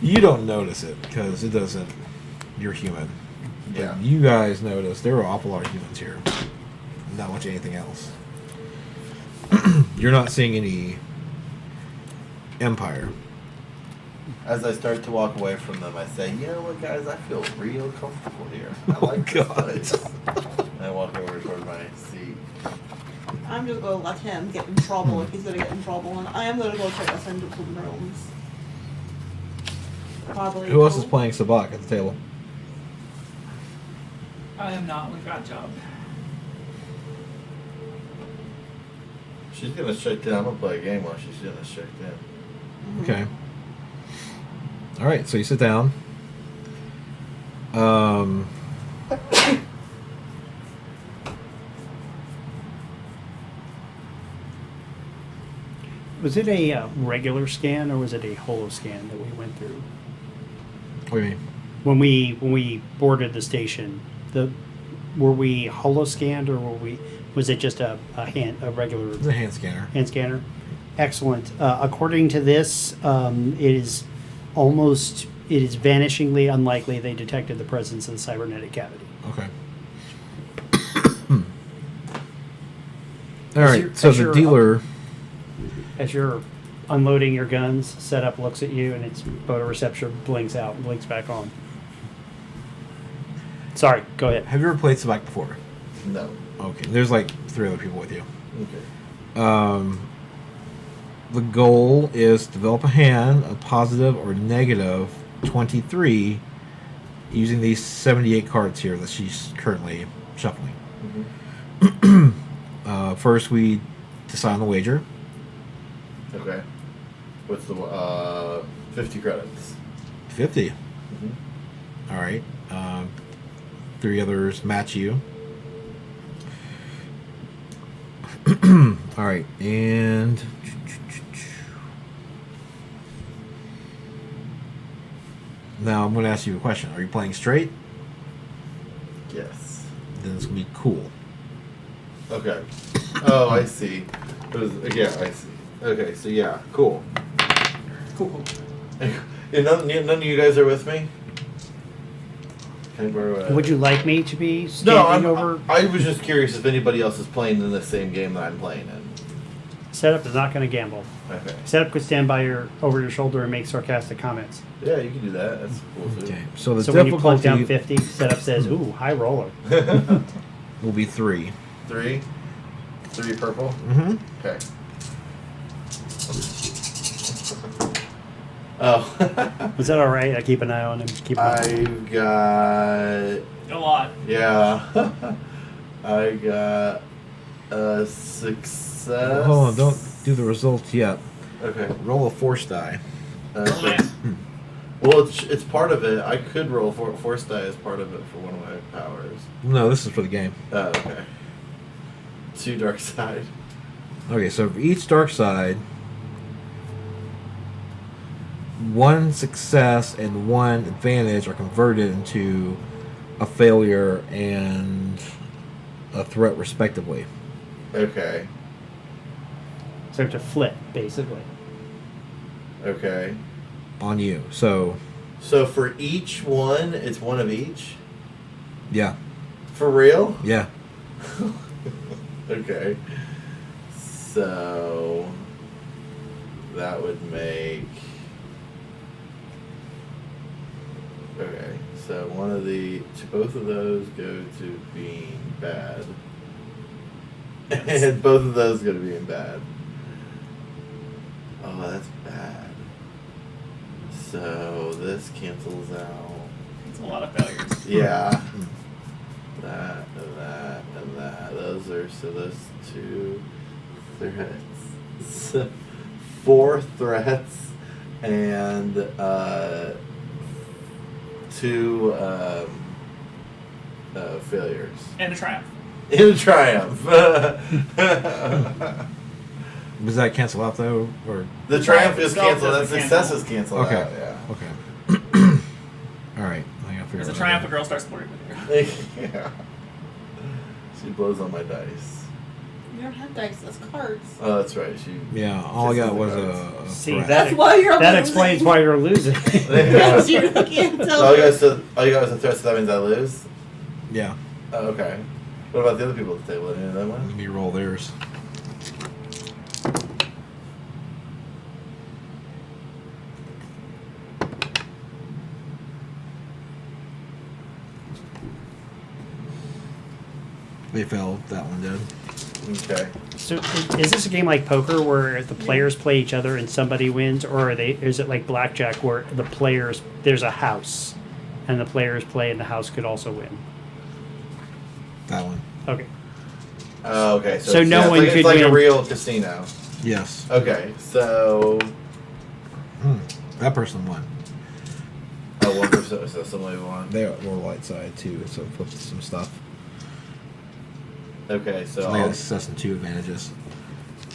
you don't notice it because it doesn't. You're human. But
Yeah.
you guys notice there are an awful lot of humans here. Not much anything else. You're not seeing any empire.
As I start to walk away from them, I say, "You know what, guys? I feel real comfortable here. I like this
God.
place." And I walk over toward my seat.
I'm just gonna let him get in trouble if he's gonna get in trouble, and I am gonna go check us into some rooms. Probably.
Who else is playing sabacc at the table?
I am not. We've got a job.
She's gonna check in. I'm gonna play a game while she's gonna check in.
Okay. All right. So you sit down.
Was it a regular scan or was it a holo scan that we went through?
What do you mean?
When we boarded the station, were we holo scanned or was it just a regular
It's a hand scanner.
hand scanner? Excellent. According to this, it is vanishingly unlikely they detected the presence of the cybernetic cavity.
Okay. All right.
your-
So
as
the
your-
dealer.
As you're unloading your guns, setup looks at you and its photoreceptor blinks out and blinks back on. Sorry, go ahead.
Have you ever played sabacc before?
No.
Okay. There's like 3 other people with you.
Okay.
The goal is to develop a hand of positive or negative 23 using these 78 cards here that she's currently shuffling. First, we decide on the wager.
Okay. What's the 50 credits?
50.
Mm-hmm.
All right. 3 others match you. All right. And now I'm going to ask you a question. Are you playing straight?
Yes.
Then it's going to be cool.
Okay. Oh, I see. Yeah, I see. Okay, so yeah, cool.
Cool.
None of you guys are with me? Can I borrow
Would you like me to be
No,
standing over?
I was just curious if anybody else is playing in the same game that I'm playing in.
Setup is not going to gamble.
Okay.
Setup could stand by over your shoulder and make sarcastic comments.
Yeah, you can do that. That's cool too.
Okay. So the
So when you plug down
difficulty
50, setup says, "Ooh, high roller."
will be 3.
3 purple.
Mm-hmm.
Okay. Oh.
Is that all right? I keep an eye on him. Keep an eye.
I've got.
A lot.
Yeah. I got a success.
Hold on. Don't do the results yet.
Okay.
Roll a force die.
Oh,
Okay.
man.
Well, it's part of it. I could roll force die as part of it for one of my powers.
No, this is for the game.
Oh, okay. 2 dark side.
Okay, so for each dark side, 1 success and 1 advantage are converted into a failure and a threat, respectively.
Okay.
So to flip, basically.
Okay.
On you. So,
So for each one, it's one of each?
yeah.
For real?
Yeah.
Okay. So that would make. Okay. So both of those go to being bad. And both of those go to being bad. Oh, that's bad. So this cancels out.
It's a lot of failures.
Yeah. That and that and that. Those 2 threats. 4 threats and 2 failures.
And a triumph.
In a triumph.
Does that cancel out though, or
The triumph is
itself
canceled. That
doesn't
success
cancel.
is canceled
okay,
out. Yeah.
okay. All right, I gotta figure
As a
that
triumph, a
out.
girl starts flirting with you.
Yeah. She blows on my dice.
You don't have dice, that's cards.
Oh, that's right. She.
Yeah, all I
Just
got
the
was
cards.
a
See,
threat.
That's why you're
that
losing.
explains why you're losing.
Because you can't tell.
All you guys said. All you got was a threat, so that means I lose.
Yeah,
Oh, okay. What about the other people at the table? Any of them
let
win?
me roll theirs. They failed. That one did.
Okay.
So is this a game like poker where the players play each other and somebody wins, or is it like blackjack where the players there's a house and the players play and the house could also win?
That one.
Okay.
Oh, okay.
So
it's,
no
it's
one
like,
could
It's like a
win.
real casino.
Yes.
Okay. So.
That person won.
Oh, 1%. So somebody won.
They were light side too, so flipped some stuff.
Okay. So
So they had
I'll,
success and 2 advantages.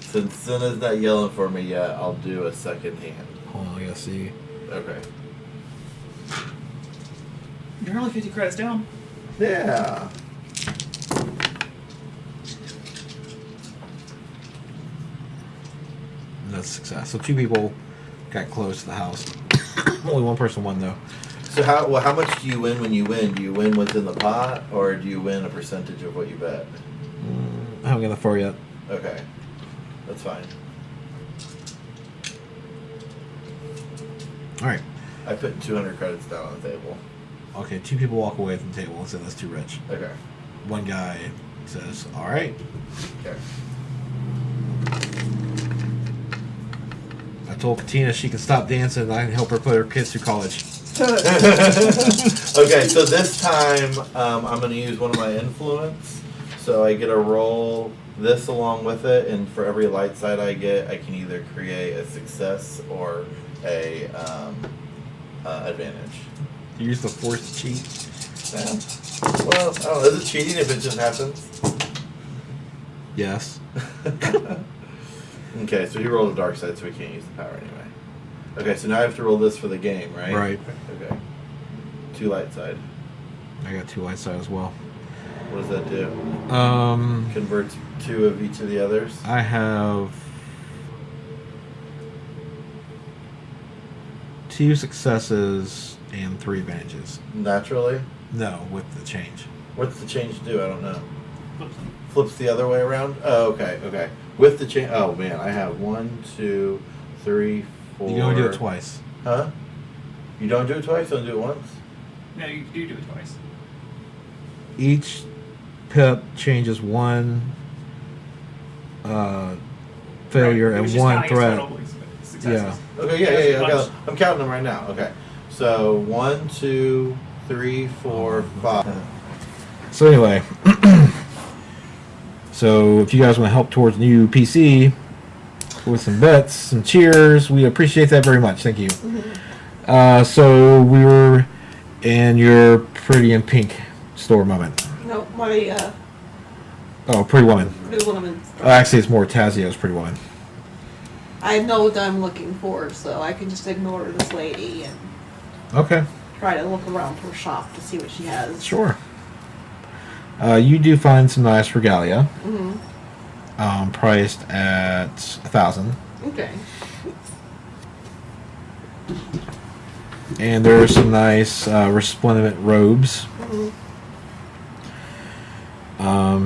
since Cinna's not yelling for me yet, I'll do a second hand.
Hold on, I gotta see.
Okay.
You're only 50 credits down.
Yeah.
And that's success. So 2 people got close to the house. Only 1 person won though.
So how much do you win when you win? Do you win within the pot, or do you win a percentage of what you bet?
I haven't got the 4 yet.
Okay. That's fine.
All right.
I put 200 credits down on the table.
Okay, 2 people walk away from the table and say that's too rich.
Okay.
1 guy says, "All right."
Okay.
I told Katina she can stop dancing and I can help her put her kids through college.
Okay, so this time I'm going to use one of my influence. So I get to roll this along with it, and for every light side I get, I can either create a success or a advantage.
You use the force to cheat.
Yeah. Well, I don't know. Is it cheating if it just happens?
Yes.
Okay, so he rolled a dark side, so we can't use the power anyway. Okay, so now I have to roll this for the game, right?
Right.
Okay. 2 light side.
I got 2 light side as well.
What does that do? Converts 2 of each of the others?
I have 2 successes and 3 advantages.
Naturally?
No, with the change.
What's the change do? I don't know.
Flips them.
Flips the other way around? Oh, okay, okay. With the change. Oh, man, I have 1, 2, 3, 4.
You can only do it twice.
Huh? You don't do it twice? Don't do it once?
No, you do it twice.
Each pip changes 1 failure
Right, it was
and
just
1
counting as
threat.
total successes.
Yeah.
Okay, yeah. Okay. I'm counting them right now. Okay. So 1, 2, 3, 4, 5.
So anyway, so if you guys want to help towards a new PC with some bets, some cheers, we appreciate that very much. Thank you. So we were in your Pretty in Pink store moment.
No, my
Oh, Pretty Woman.
Pretty Woman.
Actually, it's more Tazio's Pretty Woman.
I know what I'm looking for, so I can just ignore this lady and
Okay,
try to look around her shop to see what she has.
sure. You do find some nice regalia, priced at 1,000,
Okay.
and there are some nice resplendent robes.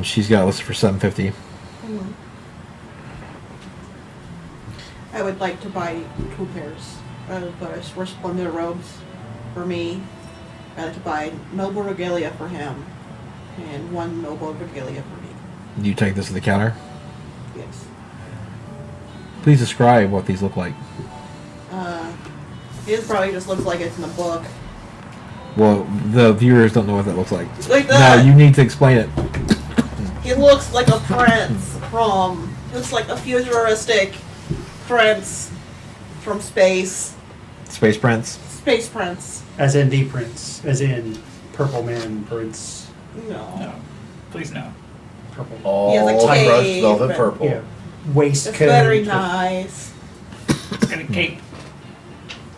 She's got it listed for 750.
I would like to buy 2 pairs of resplendent robes for me. I'd like to buy noble regalia for him and 1 noble regalia for me.
You take this to the counter.
Yes.
Please describe what these look like.
It probably just looks like it's in a book.
Well, the viewers don't know what that looks like.
Like
No,
that.
you need to explain it.
He looks like a prince from. Looks like a futuristic prince from space.
Space Prince.
Space prince.
As in the prince, as in Purple Man Prince.
No. Please no.
Purple.
All
He has a
crushed
cape
velvet
and-
purple.
Yeah. Waistcoat.
It's very nice.
It's gonna cape.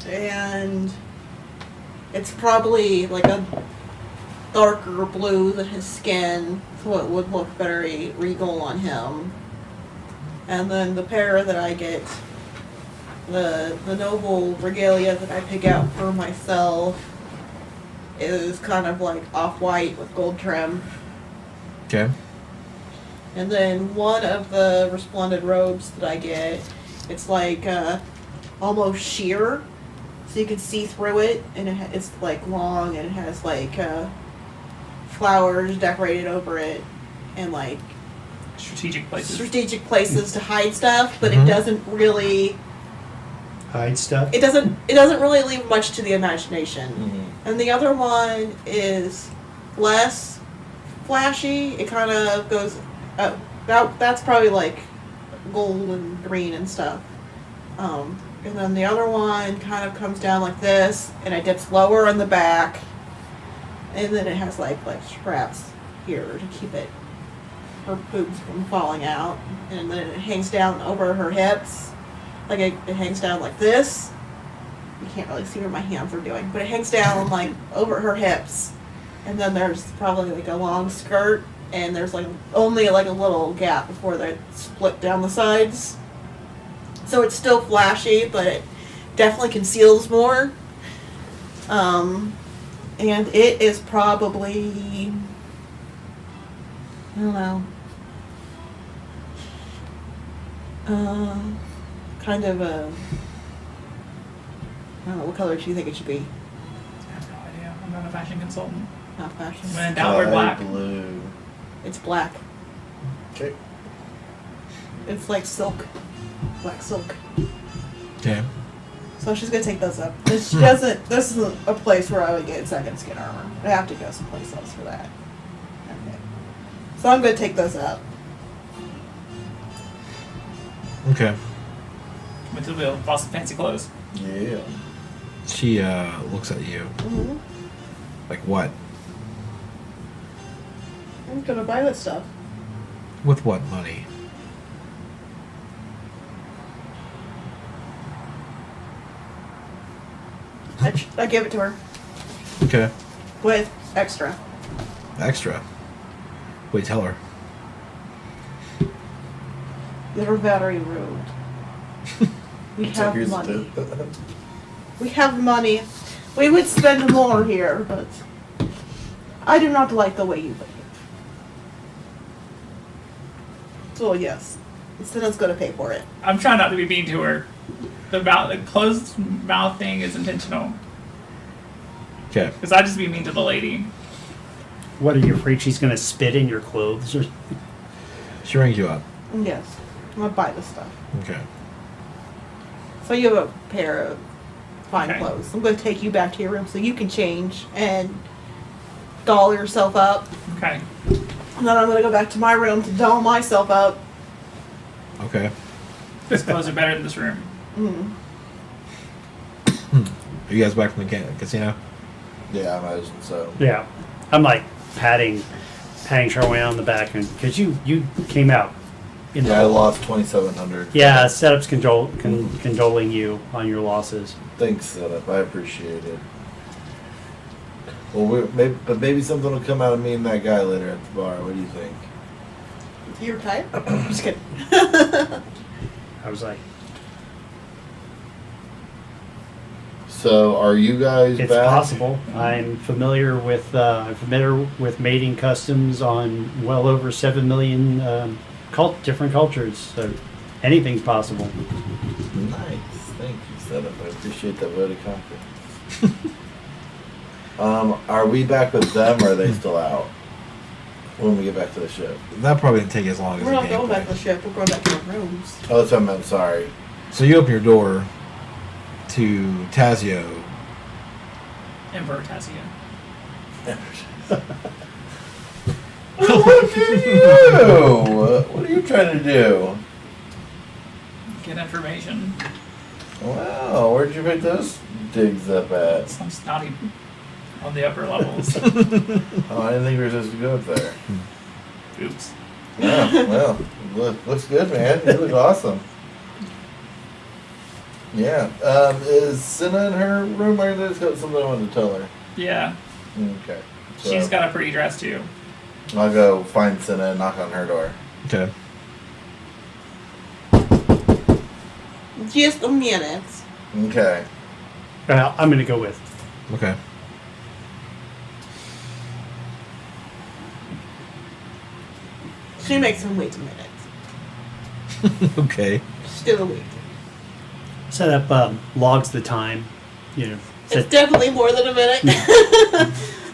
And it's probably like a darker blue than his skin, so it would look very regal on him. And then the pair that I get, the noble regalia that I pick out for myself, is kind of like off-white with gold trim.
Okay.
And then one of the resplendent robes that I get, it's like almost sheer, so you can see through it, and it's like long, and it has like flowers decorated over it, and like
Strategic places.
strategic places to hide stuff, but
Mhm.
it doesn't really.
Hide stuff.
It doesn't really leave much to the imagination.
Mhm.
And the other one is less flashy. It kind of goes. That's probably like gold and green and stuff. And then the other one kind of comes down like this, and it dips lower in the back, and then it has like straps here to keep her boobs from falling out, and then it hangs down over her hips, like it hangs down like this. You can't really see what my hands are doing, but it hangs down like over her hips, and then there's probably like a long skirt, and there's like only like a little gap before they split down the sides. So it's still flashy, but it definitely conceals more. And it is probably, I don't know, kind of a, I don't know, what color do you think it should be?
I have no idea. I'm not a fashion consultant.
Not fashion.
When in doubt, wear black.
Blue.
It's black.
Okay.
It's like silk. Black silk.
Okay.
So she's gonna take those up. She doesn't. This isn't a place where I would get second skin armor. I have to go someplace else for that. Okay. So I'm gonna take those up.
Okay.
Went to the wheel. Bought some fancy clothes.
Yeah.
She looks at you.
Mm-hmm.
Like what?
I'm gonna buy this stuff.
With what money?
I give it to her
Okay.
with extra.
Extra. Wait, tell her.
You're very rude. We have
Here's
money.
the-
We have money. We would spend more here, but I do not like the way you behave. So yes, Instead's gonna pay for it.
I'm trying not to be mean to her. The closed mouth thing is intentional.
Okay.
Because I just be mean to the lady.
What, are you afraid she's going to spit in your clothes? Or...
She rings you up.
Yes, I'm gonna buy this stuff.
Okay.
So you have a pair of fine
Okay.
clothes. I'm gonna take you back to your room so you can change and doll yourself up.
Okay.
And then I'm gonna go back to my room to doll myself up.
Okay.
This clothes are better than this room.
Mm.
Are you guys back from the casino?
Yeah, I imagine so.
Yeah. I'm like patting Charway on the back, and because you came out in
Yeah, I
the
lost 2,700.
Yeah, setup's condoling you on your losses.
Thanks, setup. I appreciate it. Well, maybe something will come out of me and that guy later at the bar. What do you think?
You're tired? Just kidding.
I was like,
So, are you guys
it's
back?
possible. I'm familiar with mating customs on well over 7 million different cultures. So anything's possible.
Nice. Thank you, setup. I appreciate that vote of confidence. Are we back with them, or are they still out? When we get back to the ship.
That probably didn't take as long as
We're
the
not going back to
gameplay.
the ship. We're going back to our rooms.
Oh, that's what I meant. Sorry.
So you open your door to Tazio.
Emperor Tassia.
What are you? What are you trying to do?
Get in information.
Wow, where'd you pick those digs up at?
Some snotty on the upper levels.
Oh, I didn't think we were supposed to go up there.
Oops.
Yeah, well, looks good, man. You look awesome. Yeah. Is Senna in her room? I just got something I wanted to tell her.
Yeah.
Okay. So
She's got a pretty dress too.
I'll go find Senna and knock on her door.
Okay.
Just a minute.
Okay.
I'm going to go with.
Okay.
She makes him wait a minute.
Okay.
Still waiting.
Set up logs the time. You know.
It's
Set,
definitely more than a minute.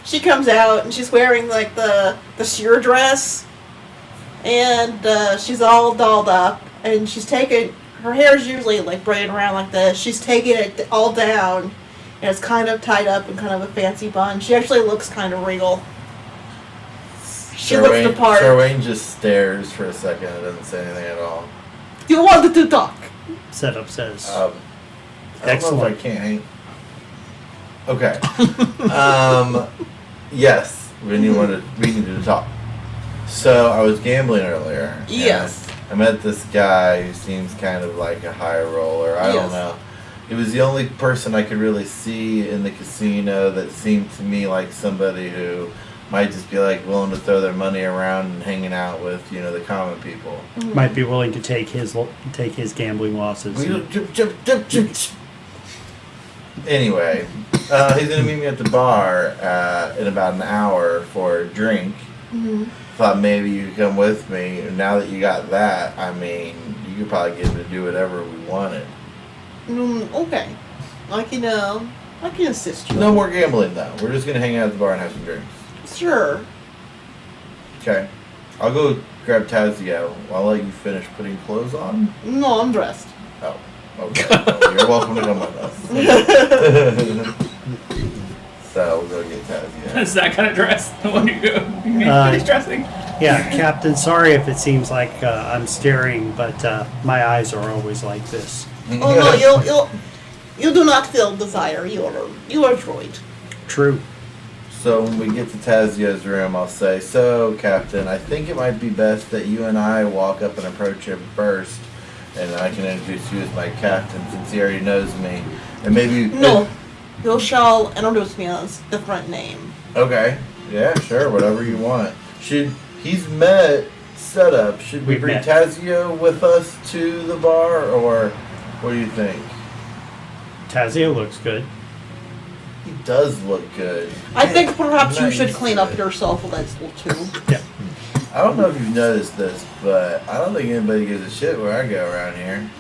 She comes out and she's wearing like the sheer dress, and she's all dolled up, and she's taking her hair's usually like braided around like this. She's taking it all down, and it's kind of tied up in kind of a fancy bun. She actually looks kind of regal. She looks the part.
Charwayne just stares for a second and doesn't say anything at all.
You wanted to talk.
setup says.
I don't
Excellent.
know if I can't hang. Okay. Yes, we needed to talk. So I was gambling earlier. and
Yes.
I met this guy who seems kind of like a high roller. I don't
Yes.
know. He was the only person I could really see in the casino that seemed to me like somebody who might just be like willing to throw their money around and hanging out with, the common people.
Might be willing to take his gambling losses.
Anyway, he's gonna meet me at the bar in about an hour for a drink.
Mm-hmm.
Thought maybe you could come with me. And now that you got that, I mean, you could probably get him to do whatever we wanted.
Okay. I can assist you.
No more gambling though. We're just gonna hang out at the bar and have some drinks.
Sure.
Okay. I'll go grab Tazio. I'll let you finish putting clothes on.
No, I'm dressed.
Oh, okay. Well, you're welcome to come with us. So we'll go get Tazio.
Is that kind of dress the one you go? He's dressing.
Yeah, Captain, sorry if it seems like I'm staring, but my eyes are always like this.
Oh no, you do not feel desire. You are droid.
True.
So when we get to Tazio's room, I'll say, "So, Captain, I think it might be best that you and I walk up and approach him first, and I can introduce you as my captain since he already knows me, and maybe."
No, you shall introduce me as different name.
Okay. Yeah, sure. Whatever you want. He's met setup? Should we
We've
bring
met.
Tazio with us to the bar, or what do you think?
Tazio looks good.
He does look good.
I think perhaps you
Nice.
should clean up yourself a little too.
Yeah.
I don't know if you've noticed this, but I don't think anybody gives a shit where I go around here.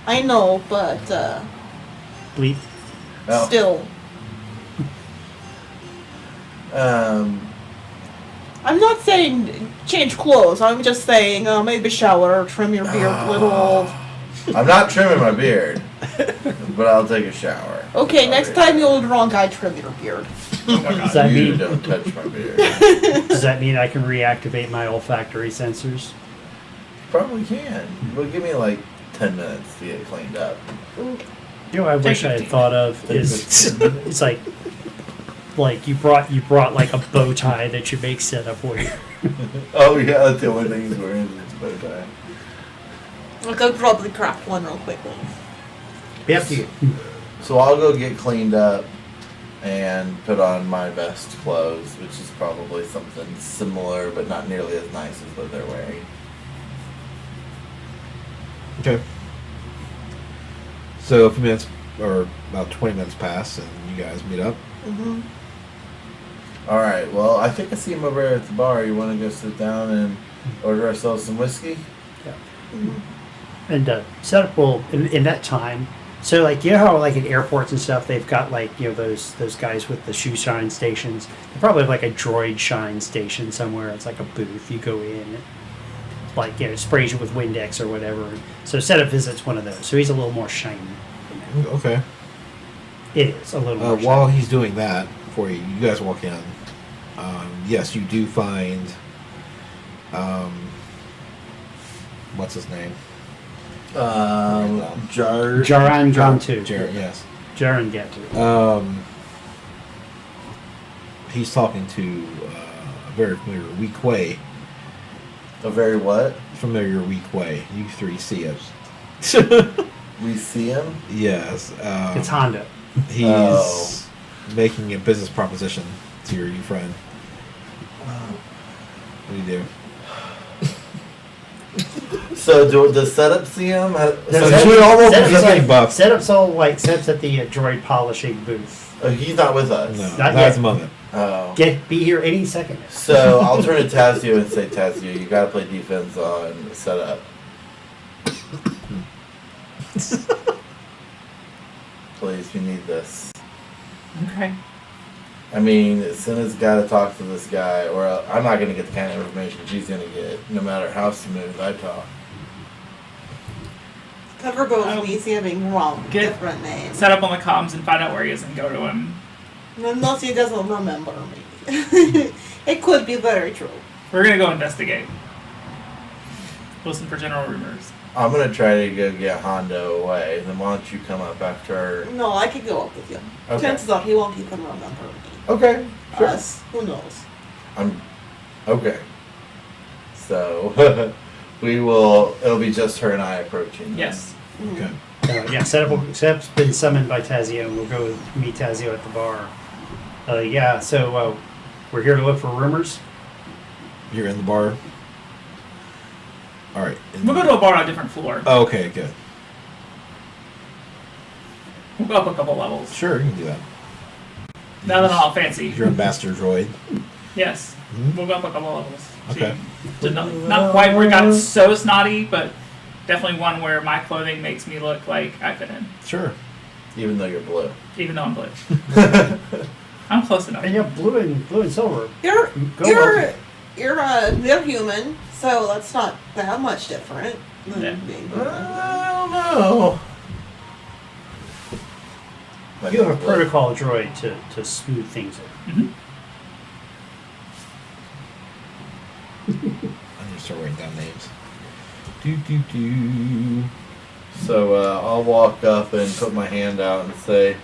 I know, but
Bleep.
Oh,
still, I'm not saying change clothes. I'm just saying maybe shower, trim your beard a little.
I'm not trimming my beard, but I'll take a shower.
Okay, next time you're drunk, I trim your beard.
Oh my
Does
god.
that
You
mean
don't touch my beard.
does that mean I can reactivate my olfactory sensors?
Probably can. But give me like 10 minutes to get cleaned up.
You know, I wish I had
15.
thought of is it's like you brought like a bow tie that you make set up for you.
Oh yeah, that's the only thing he's wearing is his bow tie.
I could probably craft one real quickly.
We have to get,
So I'll go get cleaned up and put on my best clothes, which is probably something similar but not nearly as nice as what they're wearing.
Okay. So a few minutes, or about 20 minutes pass, and you guys meet up.
Mm-hmm.
Alright, well, I think I see him over there at the bar. You want to go sit down and order ourselves some whiskey?
and setup will in that time. So like you know how like in airports and stuff they've got like those guys with the shoe shine stations. They probably have like a droid shine station somewhere. It's like a booth. You go in, it, like sprays you with Windex or whatever. So setup visits one of those. So he's a little more shiny.
Okay.
It is a little more.
While
shiny.
he's doing that for you, you guys walk in. Yes, you do find. What's his name?
Jaran gone too.
Jared, yes.
Jaran get to.
He's talking to a very familiar weak way.
A very what?
Familiar weak way. You three see it.
We see him?
Yes.
It's Honda.
He's making a business proposition to your new friend. What do you do?
So does setup see him?
Setup's all like setup's at the droid polishing booth.
He's not with us.
No,
Not
not
yet.
at the moment.
Oh.
Be here any second.
So I'll turn to Tazio and say, Tazio, you gotta play defense on setup. Please, you need this.
Okay.
I mean, Cinna's got to talk to this guy, or I'm not going to get the kind of information she's going to get, no matter how smooth I talk.
Cover goes me having wrong,
Get-
different names.
Set up on the comms and find out where he is and go to him.
Unless he doesn't remember me. It could be very true.
We're gonna go investigate. Listen for general rumors.
I'm going to try to go get Hondo away, then why don't you come up after...
No, I could go up with you.
Okay.
Chances are he won't even remember me.
Okay, sure.
Us, who knows?
Okay. So, it'll be just her and I approaching.
Yes.
Okay.
Setup's been summoned by Tazio, and we'll go meet Tazio at the bar. So we're here to look for rumors.
You're in the bar. All right.
We'll go to a bar on a different floor.
Oh, okay, good.
We'll go up a couple levels.
Sure, you can do that.
Now that I'm all fancy.
You're a master droid.
Yes.
Mhm.
We'll go up a couple levels.
Okay.
So not quite where it got so snotty, but definitely one where my clothing makes me look like I fit in,
Sure.
Even though you're blue.
even though I'm blue. I'm close enough.
And you have blue and silver.
You're
Go
they're human, so that's not that much different than
Yeah.
being
I
human.
don't know.
You have a protocol droid to smooth things over.
Mhm.
I'm gonna start writing down names. Do.
So I'll walk up and put my hand out and say,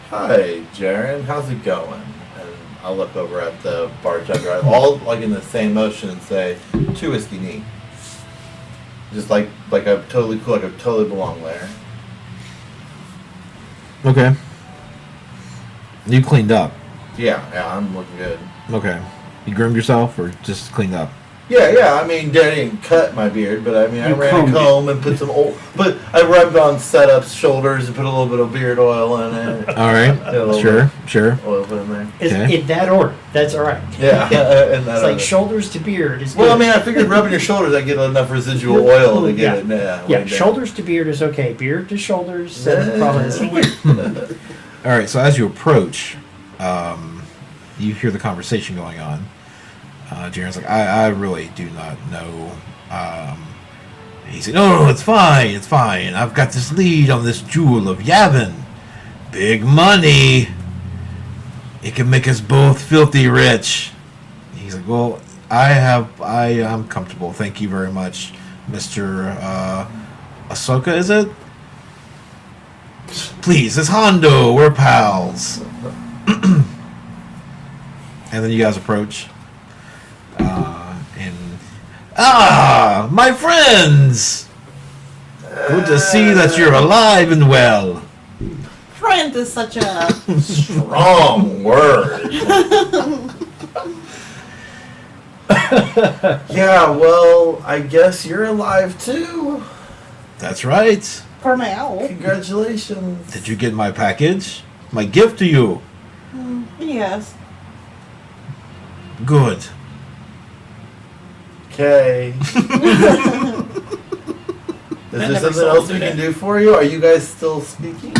"Hi, Jaren, how's it going?" And I'll look over at the bartender, all like in the same motion, and say, "2 whiskey neat." Just like I'm totally cool, like I totally belong there.
Okay. You cleaned up.
Yeah, I'm looking good.
Okay. You groomed yourself or just cleaned up?
Yeah. I mean, I didn't cut my beard, but I mean, I
You
ran
combed
a comb and put some old. But I rubbed on Setup's shoulders and put a little bit of beard oil in it.
All right.
A little
Sure.
Oil put in there.
Okay.
In that order. That's all right.
Yeah, and
It's like shoulders to beard is
Well, I
good.
mean, I figured rubbing your shoulders, I get enough residual oil to get it.
Yeah,
way down.
shoulders to beard is okay. Beard to shoulders, probably is weird.
All right. So as you approach, you hear the conversation going on. Jaren's like, I really do not know. He said, no, it's fine. I've got this lead on this jewel of Yavin. Big money. It can make us both filthy rich. He's like, well, I'm comfortable. Thank you very much, Mr. Ahsoka, is it? Please, it's Hondo. We're pals. And then you guys approach. My friends! Good to see that you're alive and well.
Friend is such a
Strong word. Yeah, well, I guess you're alive too.
That's right.
for now.
Congratulations.
Did you get my package? My gift to you.
Yes.
Good.
Okay. Is there
never
something else we
solved
can
it.
do for you? Are you guys still speaking?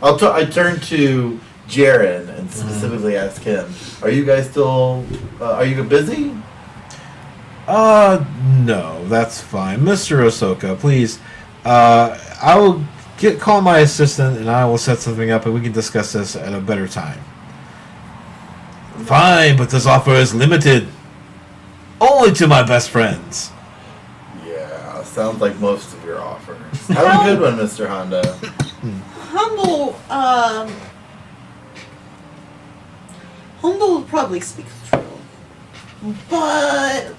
I turn to Jaren and specifically ask him, are you guys still, are you busy?
No, that's fine. Mr. Ahsoka, please, I will call my assistant and I will set something up and we can discuss this at a better time. Fine, but this offer is limited. Only to my best friends.
Yeah, Sounds like most of your offers. Have a good one, Mr. Hondo.
Humble probably speaks true. But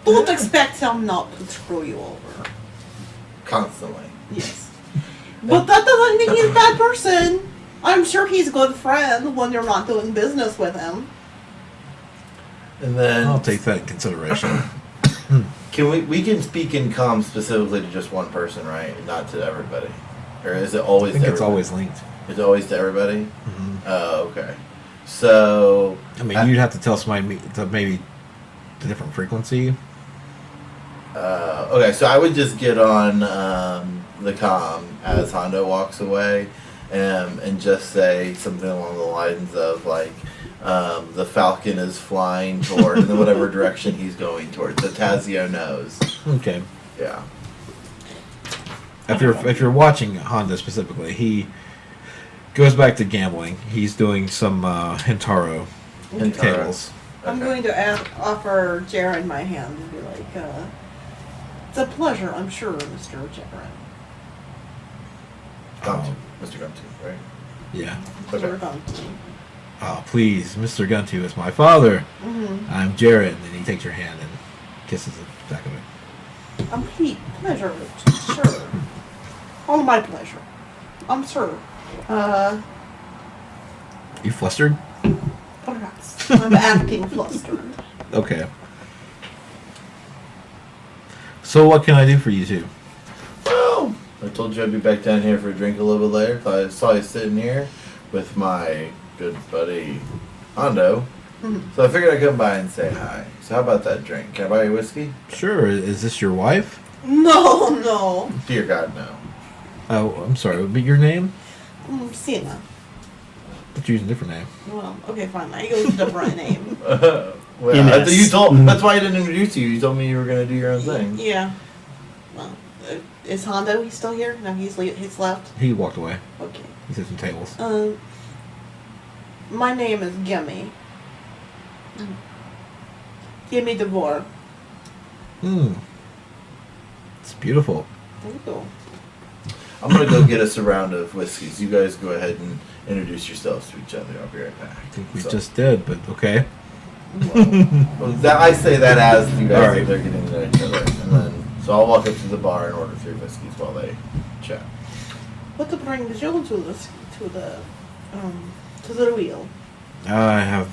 don't expect him not to screw you over.
Constantly.
Yes. But that doesn't mean he's a bad person. I'm sure he's a good friend when you're not doing business with him.
And then
I'll take that in consideration.
can we can speak in comm specifically to just one person, right? Not to everybody. Or is it always
I think
to
it's
everybody?
always linked.
It's always to everybody?
Mhm.
Oh, okay. So
I mean, you'd have to tell somebody to maybe the different frequency.
okay, so I would just get on the comm as Hondo walks away, and just say something along the lines of like, the Falcon is flying toward in whatever direction he's going towards. So Tazio knows.
Okay.
Yeah.
If you're watching Honda specifically, he goes back to gambling. He's doing some Hintaro
Hintaro.
tables.
I'm
Okay.
going to offer Jaren my hand and be like, it's a pleasure, I'm sure, Mr. Jaren.
Guntu. Mr. Guntu, right?
Yeah.
Okay.
We're going to.
Oh, please, Mr. Guntu is my father.
Mm-hmm.
I'm Jared. And he takes your hand and kisses the back of it.
I'm pleasure, sure. All my pleasure. I'm sure.
You flustered?
Perhaps. I'm acting flustered.
Okay. So what can I do for you two?
Well, I told you I'd be back down here for a drink a little bit later. I saw you sitting here with my good buddy Hondo.
Mhm.
So I figured I'd come by and say hi. So how about that drink? Can I buy you whiskey?
Sure. Is this your wife?
No.
Dear God, no.
Oh, I'm sorry. Would be your name?
Sienna.
But you're using a different name.
Well, okay, fine. I use a different name.
Well,
Ines.
you told. That's why I didn't introduce you. You told me you were gonna do your own thing.
Yeah. Well, is Hondo he's still here? No, he's left.
He walked away.
Okay.
He's at some tables.
My name is Gimme. Gimme DeVore.
Hmm. It's beautiful.
Thank you.
I'm gonna go get us a round of whiskeys. You guys go ahead and introduce yourselves to each other. I'll be right back.
I think we
So-
just did, but okay.
Well, I say that as you guys
Alright.
are getting to know each other, and then so I'll walk up to the bar and order 3 whiskeys while they chat.
What brings you to the wheel?
I have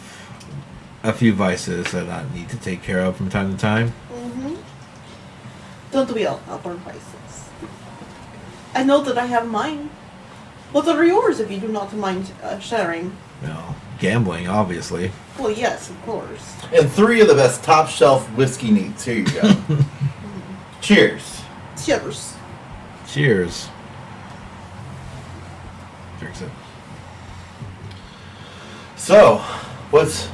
a few vices that I need to take care of from time to time.
Mm-hmm. Don't we all have our vices? I know that I have mine. What are yours if you do not mind sharing?
Well, gambling, obviously.
Well, yes, of course.
And 3 of the best top shelf whiskey neats. Here you go. Cheers.
Cheers.
Cheers. Drinks it.
So, what's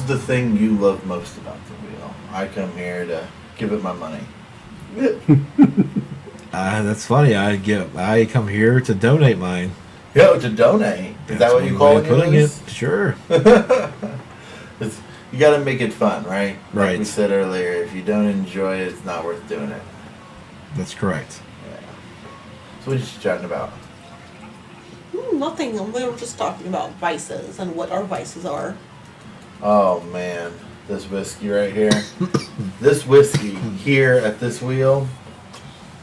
the thing you love most about the wheel? I come here to give it my money.
That's funny. I come here to donate mine.
Yo, to donate. Is that what you call
it?
it?
Putting it? Sure.
You got to make it fun, right? Like
Right.
we said earlier, if you don't enjoy it, it's not worth doing it.
That's correct.
Yeah. So what are you chatting about?
Nothing. We were just talking about vices and what our vices are.
Oh man, this whiskey right here. This whiskey here at this wheel,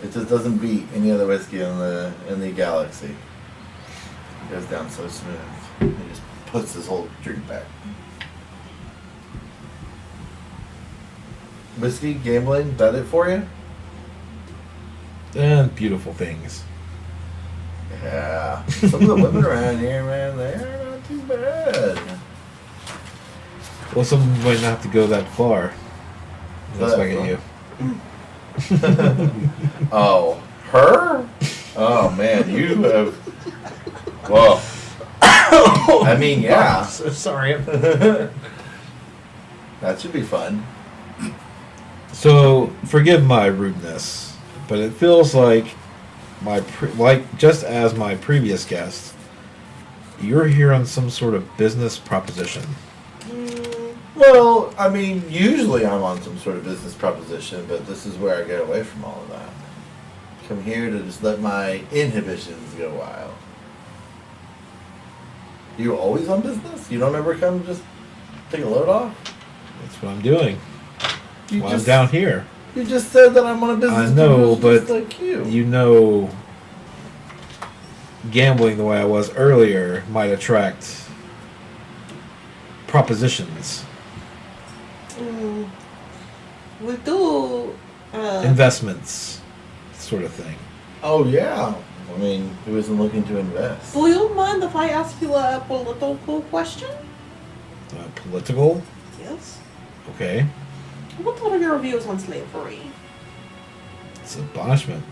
it just doesn't beat any other whiskey in the galaxy. It goes down so smooth. It just puts this whole drink back. Whiskey, gambling, is that it for you?
And beautiful things.
Yeah. Some of the women around here, man, they're not too bad.
Well, some might not have to go that far. That's
That
back at
far.
you.
Oh, her? Oh man, you have. Well, I mean, yeah.
So sorry.
That should be fun.
So, forgive my rudeness, but it feels like just as my previous guest, you're here on some sort of business proposition.
Well, I mean, usually I'm on some sort of business proposition, but this is where I get away from all of that. Come here to just let my inhibitions go wild. You always on business? You don't ever come just take a load off?
That's what I'm doing.
You
Well, I'm down here.
You just said that I'm on a business
I know,
proposition
but
just like you.
you know, gambling the way I was earlier might attract propositions,
We do.
investments, sort of thing.
Oh, yeah. I mean, who isn't looking to invest?
Do you mind if I ask you a political question?
Political?
Yes.
Okay.
What are your views on slavery?
It's a punishment.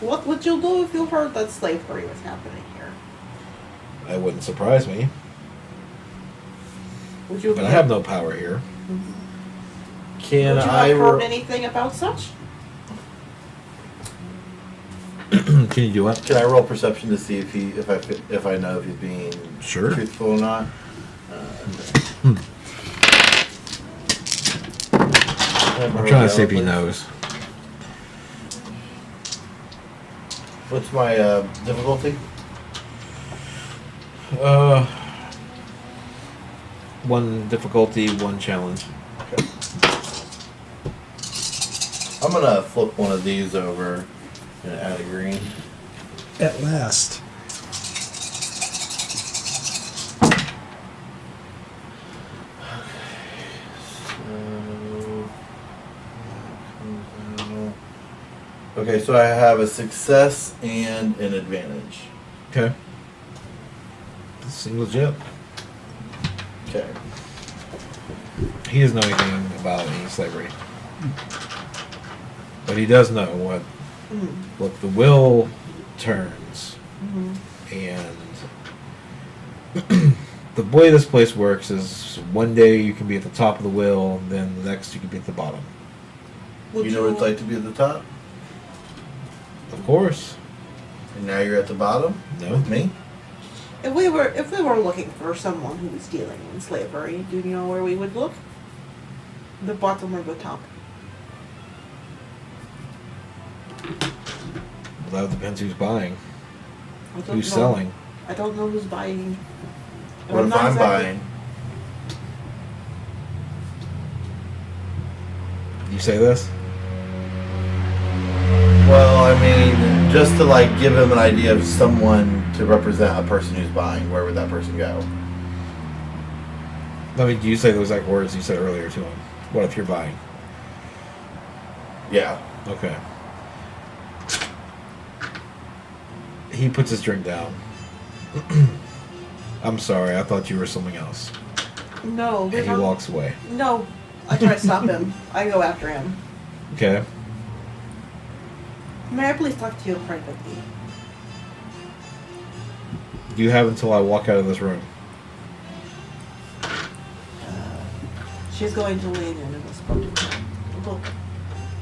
What would you do if you heard that slavery was happening here?
That wouldn't surprise me.
Would you?
But I have no power here.
Can
Would you
I
have heard
ro-
anything about such?
Can you do what?
Can I roll perception to see if I know if he's being
Sure.
truthful or not?
I'm trying to see if he knows.
What's my difficulty?
One difficulty, one challenge.
Okay. I'm gonna flip one of these over and add a green.
At last.
Okay, so I have a success and an advantage.
Okay. This seems legit.
Okay.
He doesn't know anything about any slavery. But he does know what look, the will turns. And the way this place works is one day you can be at the top of the wheel, and then the next you can be at the bottom.
Would
You know what it's like to be at the top?
Of course.
And now you're at the bottom?
No.
With me?
If we were looking for someone who was dealing in slavery, do you know where we would look? The bottom or the top?
Well, that depends who's buying.
I don't
Who's
know.
selling.
I don't know who's buying.
What if
not
I'm
exactly-
buying?
You say this?
Well, I mean, just to like give him an idea of someone to represent a person who's buying, where would that person go?
I mean, do you say those exact words you said earlier to him? What if you're buying?
Yeah.
Okay. He puts his drink down. I'm sorry, I thought you were something else.
No,
And he walks away.
No, I try to stop him. I go after him.
Okay.
May I please talk to you privately?
You have until I walk out of this room.
She's going to lean in and whisper to him. Look,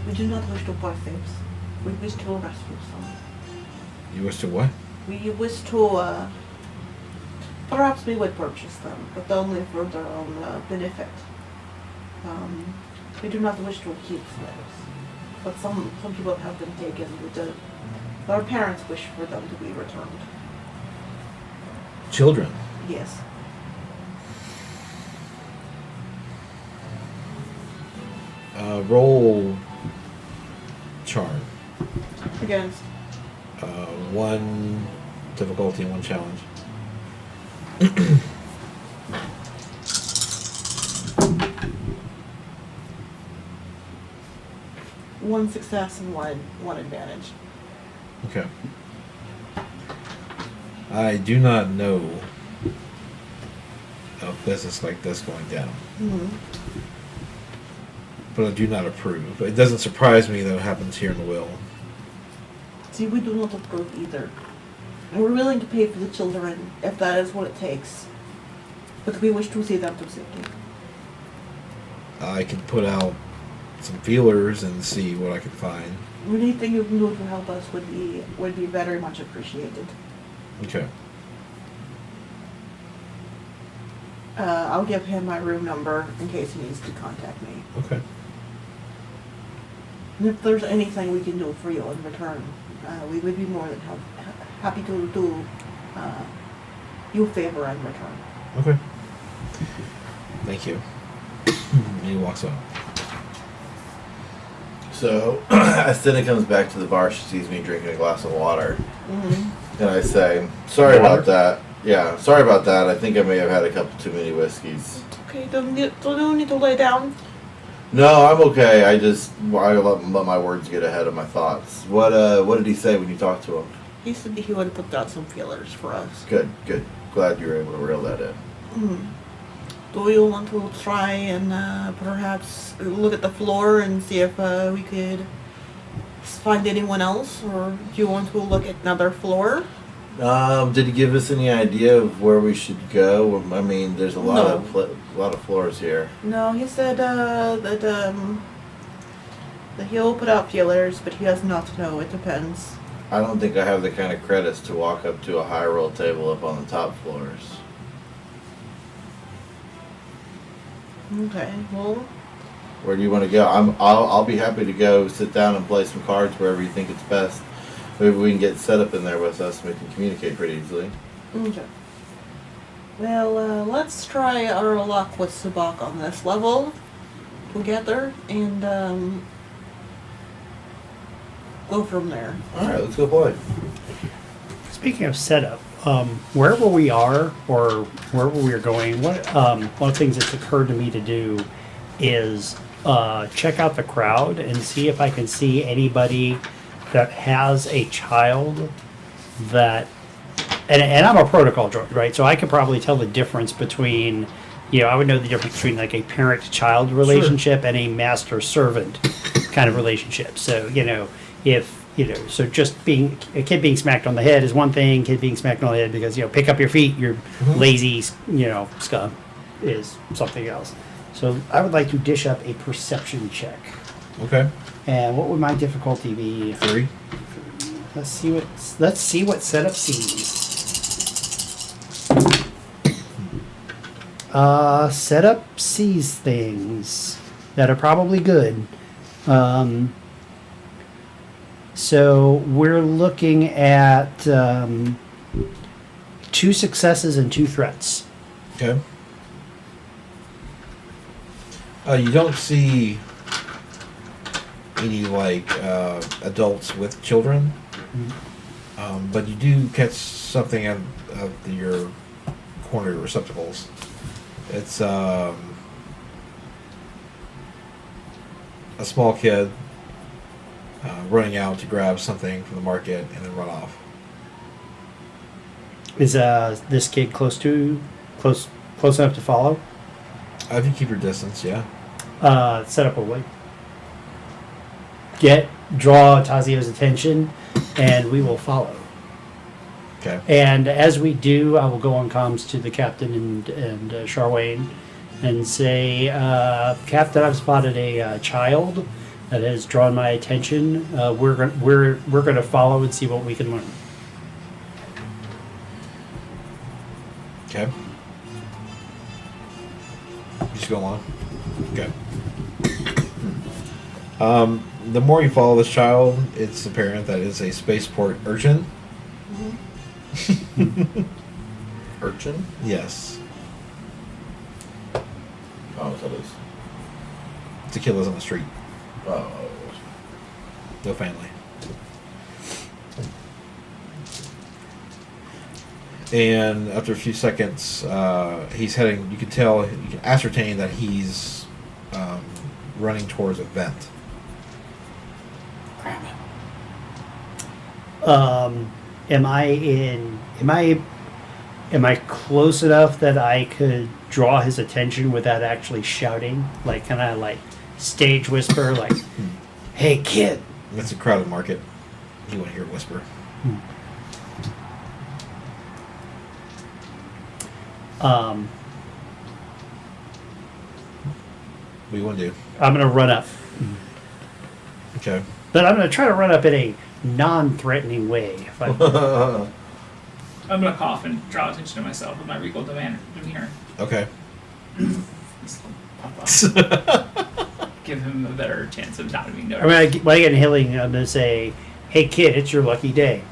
we do not wish to buy things. We wish to rescue some.
You wish to what?
We wish to, perhaps we would purchase them, but only for their own benefit. We do not wish to keep slaves, but some people have been taken with our parents wish for them to be returned.
Children.
Yes.
Roll charm.
Against.
One difficulty and one challenge.
One success and one advantage.
Okay. I do not know of business like this going down. But I do not approve. It doesn't surprise me that it happens here in the will.
See, we do not approve either. And we're willing to pay for the children if that is what it takes. But we wish to see them to safety.
I can put out some feelers and see what I can find.
Anything you can do to help us would be very much appreciated.
Okay.
I'll give him my room number in case he needs to contact me.
Okay.
And if there's anything we can do for you in return, we would be more than happy to do you a favor in return.
Okay. Thank you. And he walks out.
So, as Tina comes back to the bar, she sees me drinking a glass of water.
Mm-hmm.
And I say, sorry
Water?
about that. Yeah, sorry about that. I think I may have had a couple too many whiskeys.
Okay, don't need to lay down.
No, I'm okay. I let my words get ahead of my thoughts. What did he say when you talked to him?
He said he would put out some feelers for us.
Good. Glad you were able to reel that in.
Mm. Do you want to try and perhaps look at the floor and see if we could find anyone else, or do you want to look at another floor?
Did he give us any idea of where we should go? I mean, there's a lot of floors here.
No, he said that he'll put out feelers, but he does not know. It depends.
I don't think I have the kind of credits to walk up to a high roll table up on the top floors.
Okay, well,
Where do you want to go? I'll be happy to go sit down and play some cards wherever you think it's best. Maybe we can get set up in there with us and we can communicate pretty easily.
okay. Well, let's try our luck with Sabak on this level together and go from there.
Alright, let's go play.
Speaking of setup, wherever we are or wherever we are going, one of the things that's occurred to me to do is check out the crowd and see if I can see anybody that has a child that, and I'm a protocol droid, right? So I could probably tell the difference between, I would know the difference between like a parent-child relationship and a master-servant kind of relationship. So, so just being a kid being smacked on the head is one thing. Kid being smacked on the head because pick up your feet, you're lazy, scum, is something else. So I would like to dish up a perception check.
Okay.
And what would my difficulty be?
3.
Let's see what setup sees. Setup sees things that are probably good. So we're looking at 2 successes and 2 threats.
Okay. You don't see any adults with children, but you do catch something out of your corner receptacles. It's a small kid running out to grab something from the market and then run off.
Is this kid close enough to follow?
If you keep your distance, yeah.
Set up a way. Draw Tazio's attention, and we will follow.
Okay.
And as we do, I will go on comms to the captain and Charwayne and say, Captain, I've spotted a child that has drawn my attention. We're going to follow and see what we can learn.
Okay. Just go on. Okay. The more you follow this child, it's apparent that it's a spaceport urchin.
Urchin?
Yes.
Oh, that is.
It's a kid lives on the street.
Oh.
No family. And after a few seconds, he's heading. You can ascertain that he's running towards a vent.
Am I close enough that I could draw his attention without actually shouting? Like, can I stage whisper "Hey kid"?
It's a crowded market. You want to hear a whisper. What do you want to do?
I'm gonna run up,
Okay.
but I'm gonna try to run up in a non-threatening way. If I,
I'm gonna cough and draw attention to myself with my regal demeanor.
Okay.
Give him a better chance of not being
I
noticed.
mean, when I get in healing, I'm going to say, hey, kid, it's your lucky day.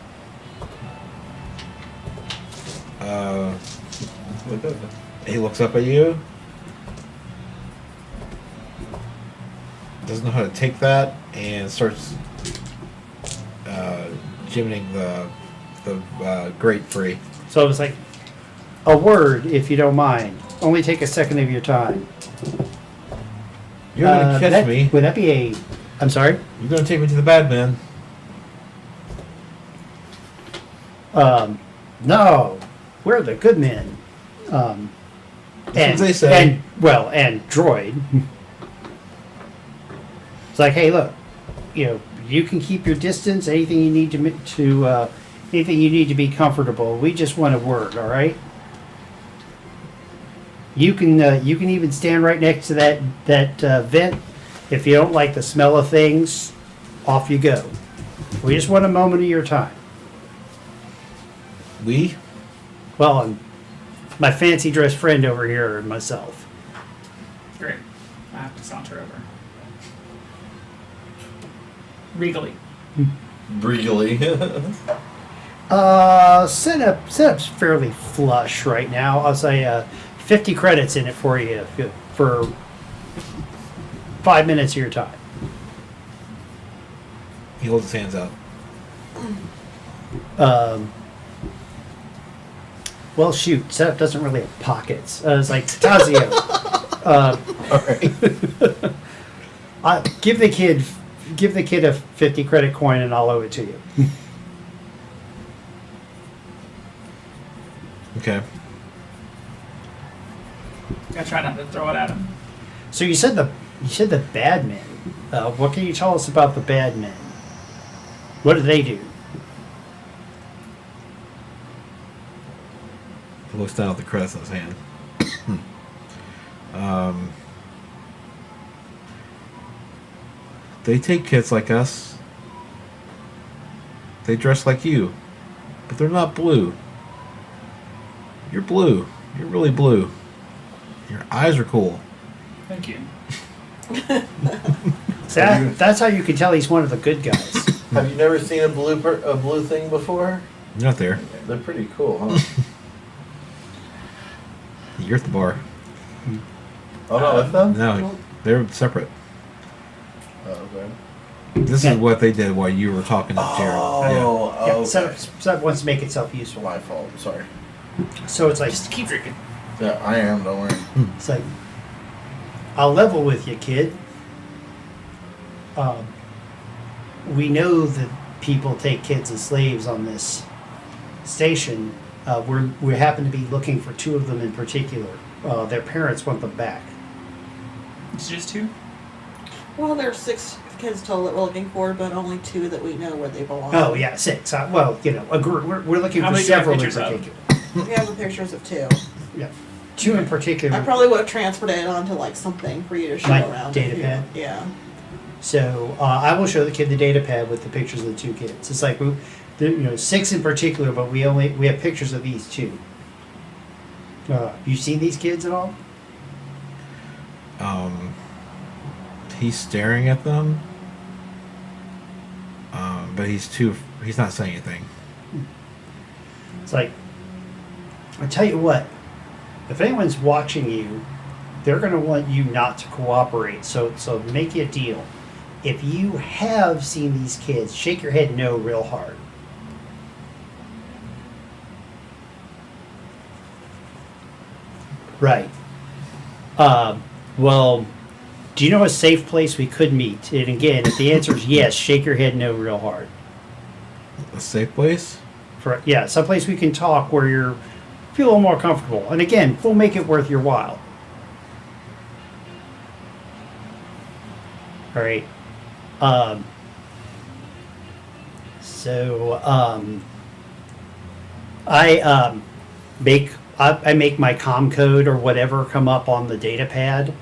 He looks up at you. Doesn't know how to take that and starts jimmying the grate free.
So it was like, a word, if you don't mind. Only take a second of your time.
You're gonna catch me.
Would that be a... I'm sorry?
You're gonna take me to the bad man.
No. We're the good men.
That's what they say.
And droid. It's like, hey, look, you can keep your distance. Anything you need anything you need to be comfortable. We just want a word, all right? You can even stand right next to that vent. If you don't like the smell of things, off you go. We just want a moment of your time.
We?
Well, my fancy dressed friend over here and myself.
Great. I have to saunter over. Regally.
Regally.
Setup's fairly flush right now. I'll say 50 credits in it for you for 5 minutes of your time.
He holds his hands out.
Well, shoot, setup doesn't really have pockets. It's like Tazio. Give the kid a 50 credit coin and I'll owe it to you.
Okay.
I try not to throw it at him.
So you said the bad men. What can you tell us about the bad men? What do they do?
He looks down at the credits in his hand. They take kids like us. They dress like you. But they're not blue. You're blue. You're really blue. Your eyes are cool.
Thank you.
That's how you can tell he's one of the good guys.
Have you never seen a blue thing before?
You're not there.
They're pretty cool, huh?
You're at the bar.
Oh no, with them?
No, they're separate.
Oh, okay.
This is what they did while you were talking to Jared.
Oh,
Yeah,
okay.
setup wants to make itself useful.
My fault. Sorry.
So it's like
Just keep drinking.
Yeah, I am. Don't worry.
It's like, I'll level with you, kid. We know that people take kids as slaves on this station. We happen to be looking for 2 of them in particular. Their parents want them back.
It's just 2?
Well, there are 6 kids total that we're looking for, but only 2 that we know where they belong.
Oh yeah, 6. We're looking
How
for
many do you have
several in
pictures of?
particular.
We have the pictures of 2.
Yeah, 2 in particular.
I probably would have transferred it onto like something for you to show
Like
around.
data
if you-
pad?
Yeah.
So I will show the kid the data pad with the pictures of the 2 kids. It's like 6 in particular, but we have pictures of these 2. You seen these kids at all?
He's staring at them. But he's not saying anything.
It's like, I tell you what, if anyone's watching you, they're going to want you not to cooperate. So make you a deal. If you have seen these kids, shake your head no real hard. Right. Well, do you know a safe place we could meet? And again, if the answer is yes, shake your head no real hard.
A safe place?
Yeah, someplace we can talk where you feel a little more comfortable. And again, we'll make it worth your while. All right. I make my comm code or whatever come up on the data pad,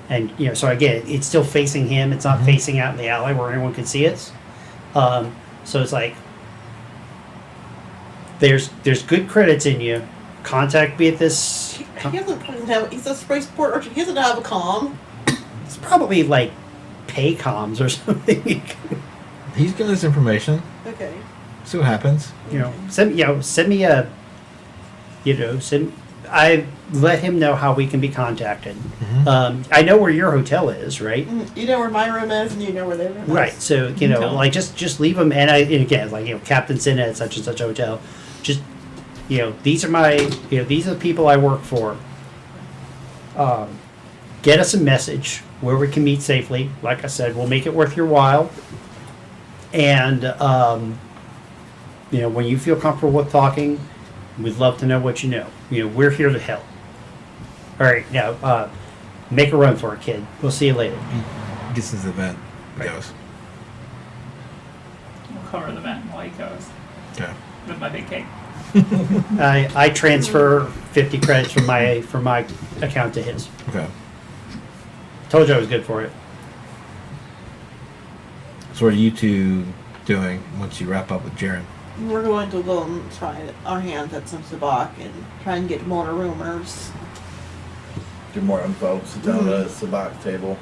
and so again, it's still facing him. It's not facing out in the alley where anyone can see it. So it's like there's good credits in you. contact be at this?
He doesn't have. He's a spaceport urchin. He doesn't have a comm.
It's probably like paycoms or something.
He's got his information.
Okay.
See what happens.
Send me a. I let him know how we can be contacted. I know where your hotel is, right?
You know where my room is, and you know where their room is.
Right. So like just leave them, and again, like Captain's in at such and such hotel. Just these are these are the people I work for. Get us a message where we can meet safely. Like I said, we'll make it worth your while. And when you feel comfortable with talking, we'd love to know what you know. We're here to help. All right, now make a run for it, kid. We'll see you later.
He gets his event. He goes.
We'll cover the vent while he goes
Okay.
with my big cake.
I transfer 50 credits from my account to his.
Okay.
Told you I was good for it.
So what are you two doing once you wrap up with Jaren?
We're going to go and try our hands at some sabacc and try and get more rumors.
Do more info. Sit down at a sabacc table.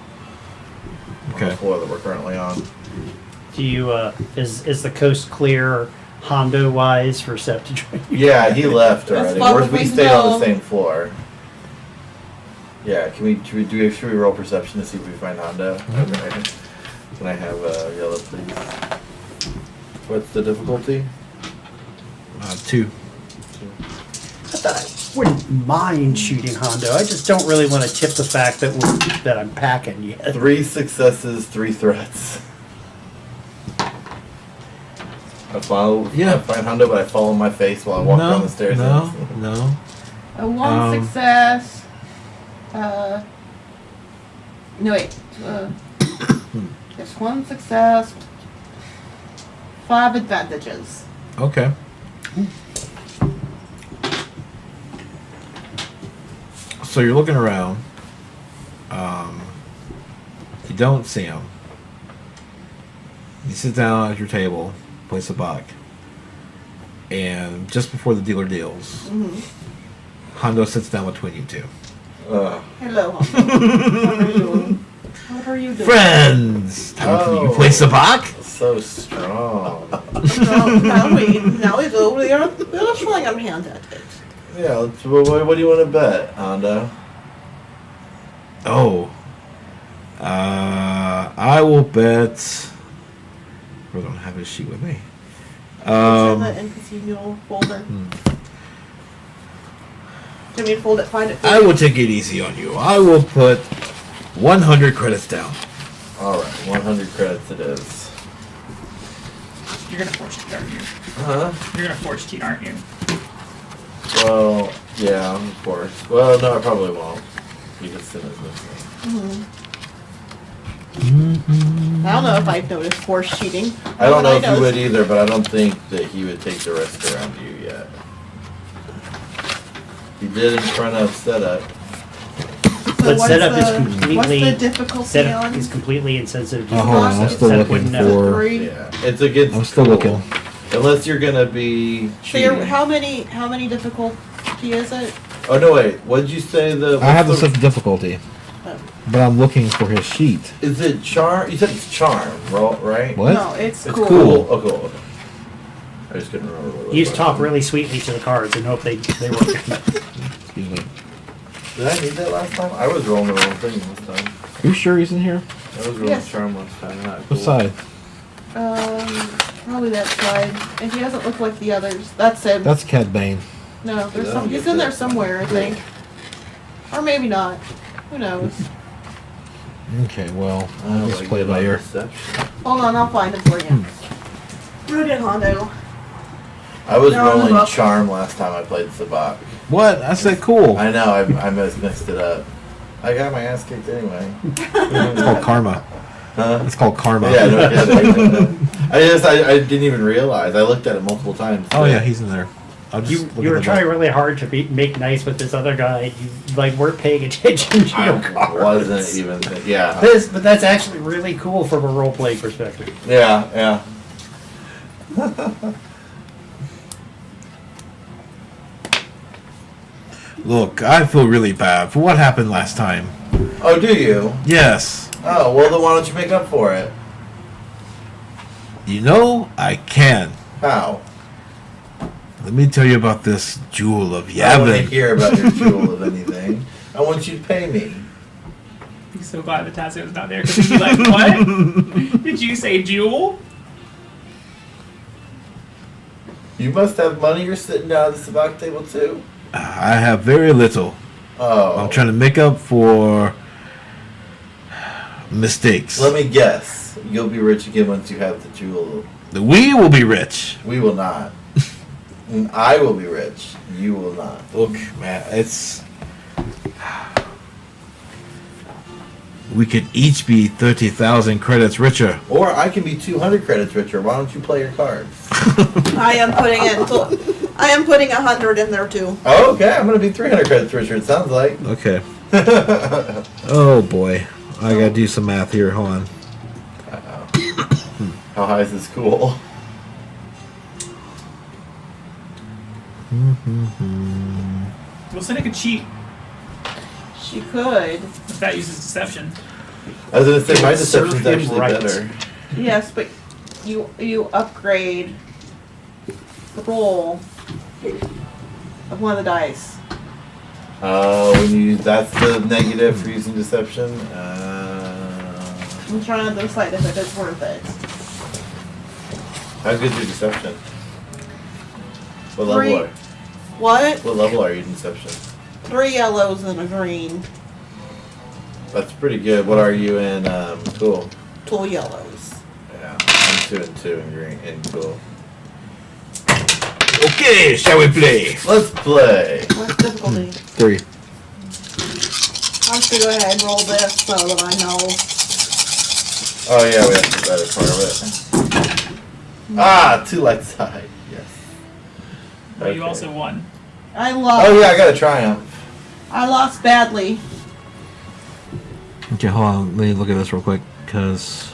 On
Okay.
the floor that we're currently on.
Do you is the coast clear Hondo wise for Sep to join you?
Yeah, he left
That's
already.
probably
We stayed on
no.
the same floor. Yeah, should we roll perception to see if we find Hondo? Okay. Can I have yellow, please? What's the difficulty?
2.
I wouldn't mind shooting Hondo. I just don't really want to tip the fact that I'm packing yet.
3 successes, 3 threats. I find Hondo, but I fall on my face while I walk down the stairs.
No.
A 1 success. No wait. Just 1 success. 5 advantages.
Okay. So you're looking around. You don't see him. You sit down at your table, play sabacc, and just before the dealer deals, Hondo sits down between you two.
Hello, Hondo. What are you doing?
Friends! Time for you to play sabacc?
So strong.
Now we go. We're trying our hand at it.
Yeah, what do you want to bet, Hondo?
Oh. I will bet. I don't have his sheet with me.
It's in the in-casino folder. Do you mean fold it, find it?
I will take it easy on you. I will put 100 credits down.
Alright, 100 credits it is.
You're gonna force cheat, aren't you?
Huh?
You're gonna force cheat, aren't you?
Well, yeah, of course. Well, no, I probably won't. Because Sin is missing.
I don't know if I've noticed force cheating.
I don't know if
Nobody
you would
knows.
either, but I don't think that he would take the risk around you yet. He did in front of setup.
But
what's
setup is
the-
completely
What's the difficulty
setup
on?
is completely insensitive.
Oh, hold on, I'm still
Setup
looking
wouldn't know.
for.
3.
Yeah, it's against.
I'm still
school.
looking.
Unless you're gonna be
So you're,
cheating.
how many difficulty is it?
Oh no, wait. What did you say?
I have the
what's
set the difficulty,
Oh.
but I'm looking for his sheet.
Is it charm? You said it's charm, right?
What?
No, it's
It's
cool.
cool. Oh, cool. I just couldn't remember. What it
You just
was.
talk really sweetly to the cards and hope they work.
Excuse me.
Did I need that last time? I was rolling the wrong thing this time.
Are you sure he's in here?
I was rolling
Yes.
charm last time. Not
What
cool.
side?
Probably that side. And he doesn't look like the others. That's him.
That's Cad Bane.
No, there's
Yeah,
some.
I'll
He's
get
in there
that.
somewhere, I think. Or maybe not. Who knows?
Okay, well,
I
I'll
don't
just
like
play it by
good
ear.
perception.
Hold on, I'll find him for you. Root in Hondo.
I was
No, I'm
rolling
up.
charm last time I played Sabak.
What? I said cool.
I know, I mixed it up. I got my ass kicked anyway.
It's called karma.
Huh?
It's called karma.
Yeah, no kidding. I didn't even realize. I looked at it multiple times.
Oh yeah, he's in there. I'll just look
You
at
were
the
trying
book.
really hard to make nice with this other guy. You weren't paying attention to your
I
cards.
wasn't even. Yeah.
But that's actually really cool from a role play perspective.
Yeah.
Look, I feel really bad for what happened last time.
Oh, do you?
Yes.
Oh, well then why don't you make up for it?
You know, I can.
How?
Let me tell you about this jewel of
I don't want to
Yavin.
hear about your jewel of anything. I want you to pay me.
I'm so glad the Tasso's not there because he'd be like, what? Did you say jewel?
You must have money. You're sitting down at the sabacc table too.
I have very little.
Oh.
I'm trying to make up for mistakes.
Let me guess. You'll be rich again once you have the jewel.
We will be rich.
We will not. And I will be rich. You will not.
Look, man, we could each be 30,000 credits richer.
Or I can be 200 credits richer. Why don't you play your cards?
I am putting 100 in there too.
Oh, okay, I'm gonna be 300 credits richer. It sounds like.
Okay. Oh boy, I gotta do some math here. Hold on.
How high is this cool?
Well, Cynic could cheat
She could.
if that uses deception.
I was gonna say my
Serve
deception's
him
actually
right.
better.
Yes, but you upgrade the roll of one of the dice.
Oh, when you that's the negative for using deception.
I'm trying to decide if it's worth it.
How good's your deception? What
Three.
level are?
What?
What level are you in deception?
3 yellows and a green.
That's pretty good. What are you in? Cool.
2 yellows.
Yeah, I'm 2 and 2 in green and cool.
Okay, shall we play?
Let's play.
What's difficulty?
3.
I have to go ahead and roll this so that I know.
Oh yeah, we have the better part of it. Ah, 2 light side. Yes.
But you
Okay.
also won.
I lost.
Oh yeah, I got a triumph.
I lost badly.
Okay, hold on. Let me look at this real quick, because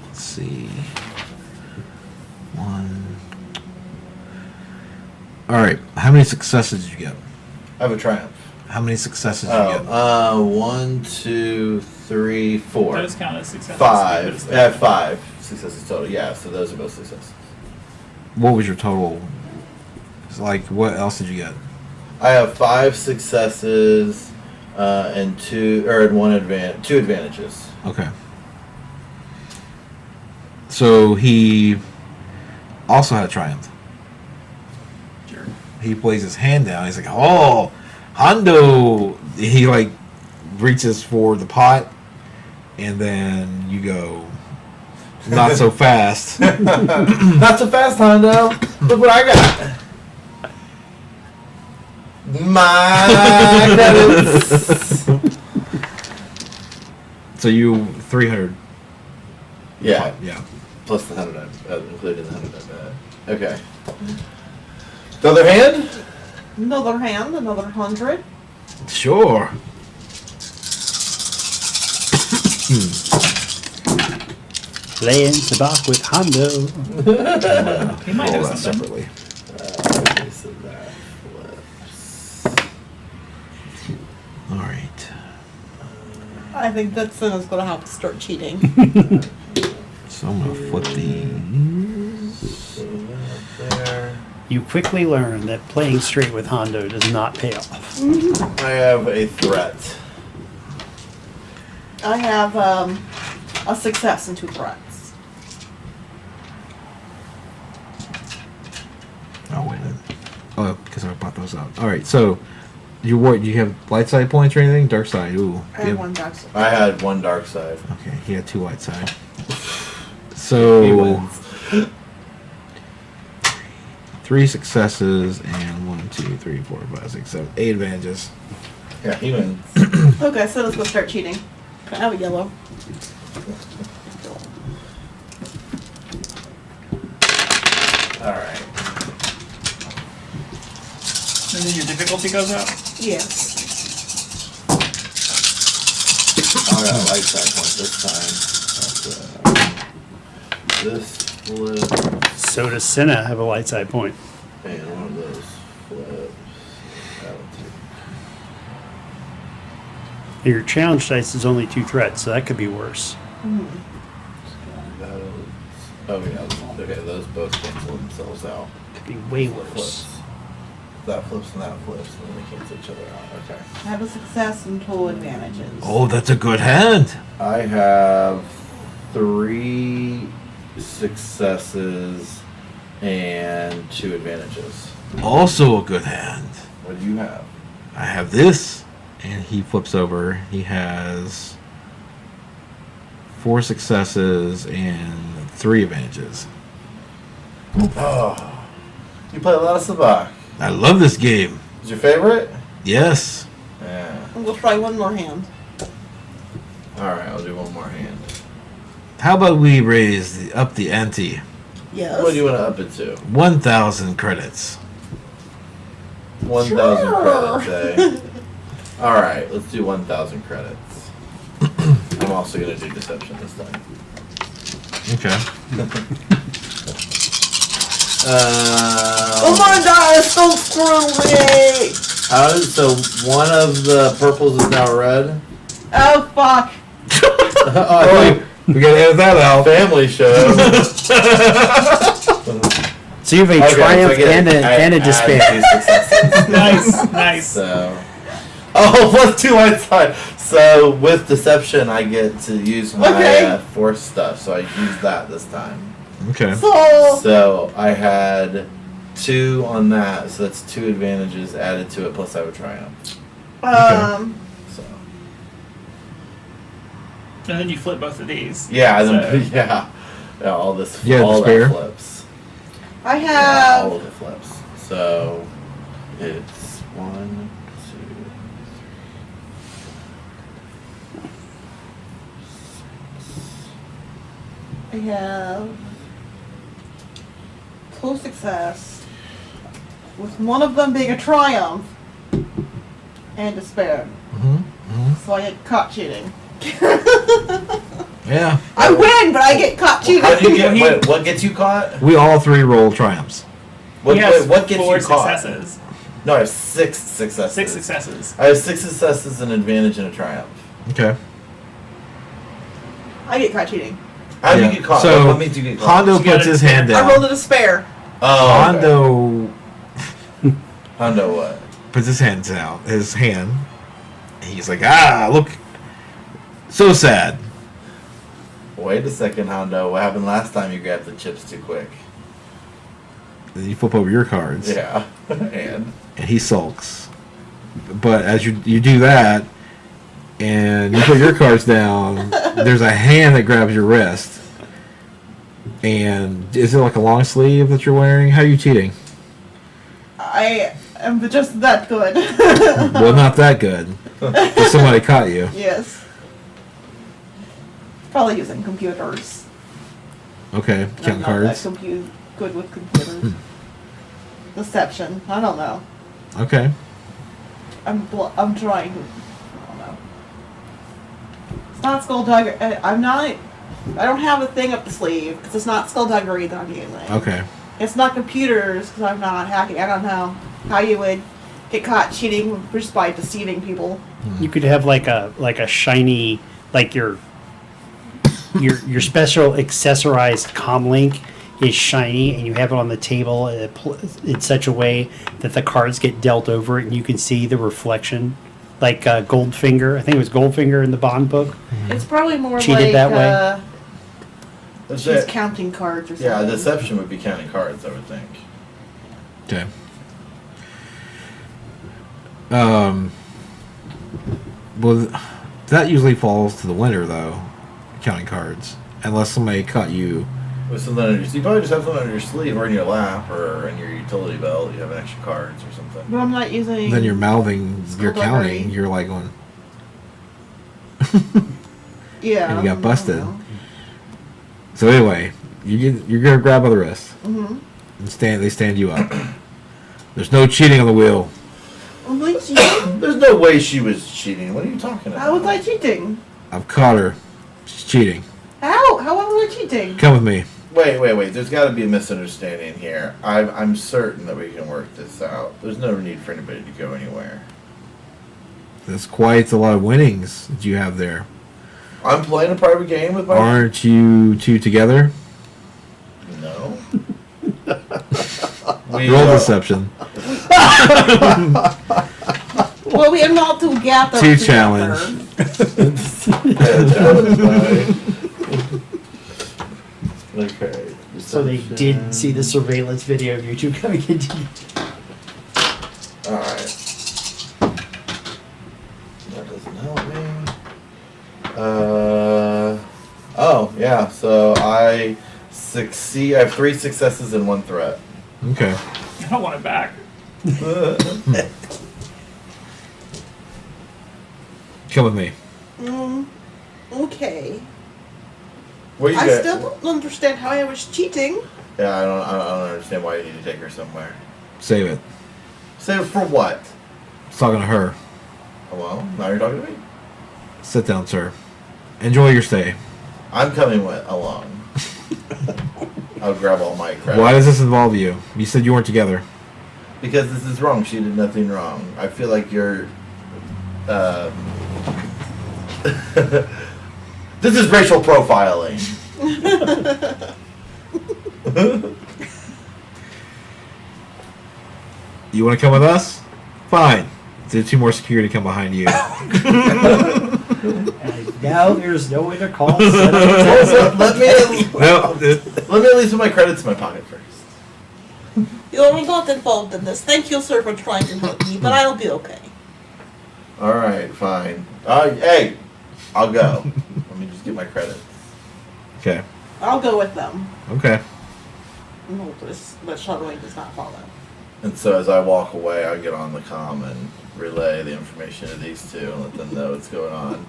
let's see. 1. All right. How many successes did you get?
I have a triumph.
How many successes did you get?
1, 2, 3, 4.
Those count as successes.
5. I have 5 successes total. Yeah, so those are both successes.
What was your total? It's like, what else did you get?
I have 5 successes and 2 advantages.
Okay. So he also had a triumph.
Sure.
He plays his hand down. He's like, "Oh, Hondo!" He like reaches for the pot, and then you go, "Not so fast."
Not so fast, Hondo. Look what I got. My credits.
So you 300.
Yeah,
Yeah.
plus the 100, including the 100. Okay. The other hand?
Another hand, another 100.
Sure.
Playing sabacc with Hondo.
He might
Roll
know
that
something.
separately.
Okay, so that flips.
All right.
I think that Cinna's going to have to start cheating.
So I'm gonna flip these.
So that there.
You quickly learn that playing straight with Hondo does not pay off.
I have a threat.
I have a success and 2 threats.
Oh wait. Oh, because I bought those out. All right. So you have light side points or anything? Dark side. Ooh.
I have 1 dark side.
I had 1 dark side.
Okay, he had 2 light side.
He
So
wins.
3 successes and 1, 2, 3, 4, 5, 6, 7, 8 advantages.
Yeah, he wins.
Okay, so let's go start cheating. I have a yellow.
Alright.
And then your difficulty goes up.
Yes.
I got a light side point this time. That's, this flips.
So does Senna have a light side point?
And one of those flips.
Your challenge dice is only 2 threats, so that could be worse.
Oh yeah, okay, those both cancel themselves out.
Could be way
Flips.
worse.
That flips and that flips, and then they cancel each other out. Okay.
Have a success and 2 advantages.
Oh, that's a good hand.
I have 3 successes and 2 advantages.
Also a good hand.
What do you have?
I have this, and he flips over. He has 4 successes and 3 advantages.
Oh, you play a lot of Sabak.
I love this game.
Is your favorite?
Yes.
Yeah.
We'll try one more hand.
All right, I'll do one more hand.
How about we raise up the ante?
Yes.
What do you want to up it to?
1,000 credits.
1,000
Sure.
credits, eh? All right, let's do 1,000 credits. I'm also gonna do deception this time.
Okay.
Oh my gosh, don't screw me!
So one of the purples is now red.
Oh fuck.
Oh,
We gotta edit that out.
family show.
So you have a
Okay, so
triumph
I get
and
add
a despair.
2 successes.
Nice.
So, plus 2 light side. So with deception, I get to use my
Okay.
force stuff. So I used that this time.
Okay.
So I had 2 on that. So that's 2 advantages added to it. Plus I would triumph. So
And then you flip both of these.
yeah, and
So-
then, yeah, all this,
Yeah,
all
despair.
that flips.
I
Yeah,
have
all of it flips. So it's 1, 2,
I have 2 success, with one of them being a triumph and despair. So I get caught cheating.
Yeah.
I win, but I get caught cheating.
How do you get? Wait, what gets you caught?
We all 3 roll triumphs.
What,
He has
what gets
4
you caught?
successes.
No, I have 6 successes.
6 successes.
I have 6 successes, an advantage, and a triumph.
Okay.
I get caught cheating.
How do
Yeah.
you get caught?
So,
what means you get caught?
Hondo
You gotta
puts his
despair.
hand
I
down.
rolled a despair.
Oh, okay.
Hondo
Hondo what?
puts his hands out. His hand. He's like, look. So sad.
Wait a second, Hondo. What happened last time you grabbed the chips too quick?
Then you flip over your cards.
Yeah. And
And he sulks. But as you do that, and you put your cards down, there's a hand that grabs your wrist. And is it like a long sleeve that you're wearing? How are you cheating?
I am just that good.
Well, not that good. But somebody caught you.
Yes. Probably using computers.
Okay,
I'm
counting
not
cards.
that good with computers. Deception. I don't know.
Okay.
I'm trying. I don't know. It's not skullduggery. I'm not. I don't have a thing up the sleeve because it's not skullduggery that I'm using.
Okay.
It's not computers because I'm not hacking. I don't know how you would get caught cheating just by deceiving people.
You could have like a shiny, like your special accessorized comlink is shiny, and you have it on the table in such a way that the cards get dealt over it, and you can see the reflection, like Goldfinger. I think it was Goldfinger in the Bond book.
It's probably more
Cheated
like
that way?
that's
she's
it.
counting cards or something.
Yeah, deception would be counting cards, I would think.
Okay. Well, that usually falls to the winner, though, counting cards. Unless somebody caught you.
With something under you probably just have something under your sleeve or in your lap or in your utility belt. You have extra cards or something.
But I'm not using.
Then you're mouthing, you're
Skullduggery.
counting, you're like going.
Yeah.
and you got
I
busted.
don't know.
So anyway, you're gonna grab by the wrist
Mhm.
and they stand you up. There's no cheating on the wheel.
I'm like cheating.
There's no way she was cheating. What are you talking about?
How was I cheating?
I've caught her. She's cheating.
How? How was I cheating?
Come with me.
Wait. There's got to be a misunderstanding here. I'm certain that we can work this out. There's no need for anybody to go anywhere.
That's quite a lot of winnings that you have there.
I'm playing a private game with my...
Aren't you two together?
No.
Roll deception.
Well, we are not together.
Two
together.
challenge.
Okay.
So they did see the surveillance video of you two coming into you.
Alright. That doesn't help me. Oh, yeah. So I succeed. I have 3 successes and 1 threat.
Okay.
I don't want it back.
Come with me.
Okay.
What you
I
got?
still don't understand how I was cheating.
Yeah, I don't understand why you need to take her somewhere.
Save it.
Save for what?
I was talking to her.
Oh, well, now you're talking to me.
Sit down, sir. Enjoy your stay.
I'm coming along. I'll grab all my credit.
Why does this involve you? You said you weren't together.
Because this is wrong. She did nothing wrong. I feel like you're... This is racial profiling.
You want to come with us? Fine. There's 2 more security come behind you.
And now there's no way to call.
let me
No,
let me at least put my credits in my pocket first.
You're not involved in this. Thank you, sir, for trying to help me, but I'll be okay.
All right, fine. Hey, I'll go. Let me just get my credits.
okay.
I'll go with them.
Okay.
No, but shuttling does not follow.
And so as I walk away, I get on the comm and relay the information to these 2 and let them know what's going on.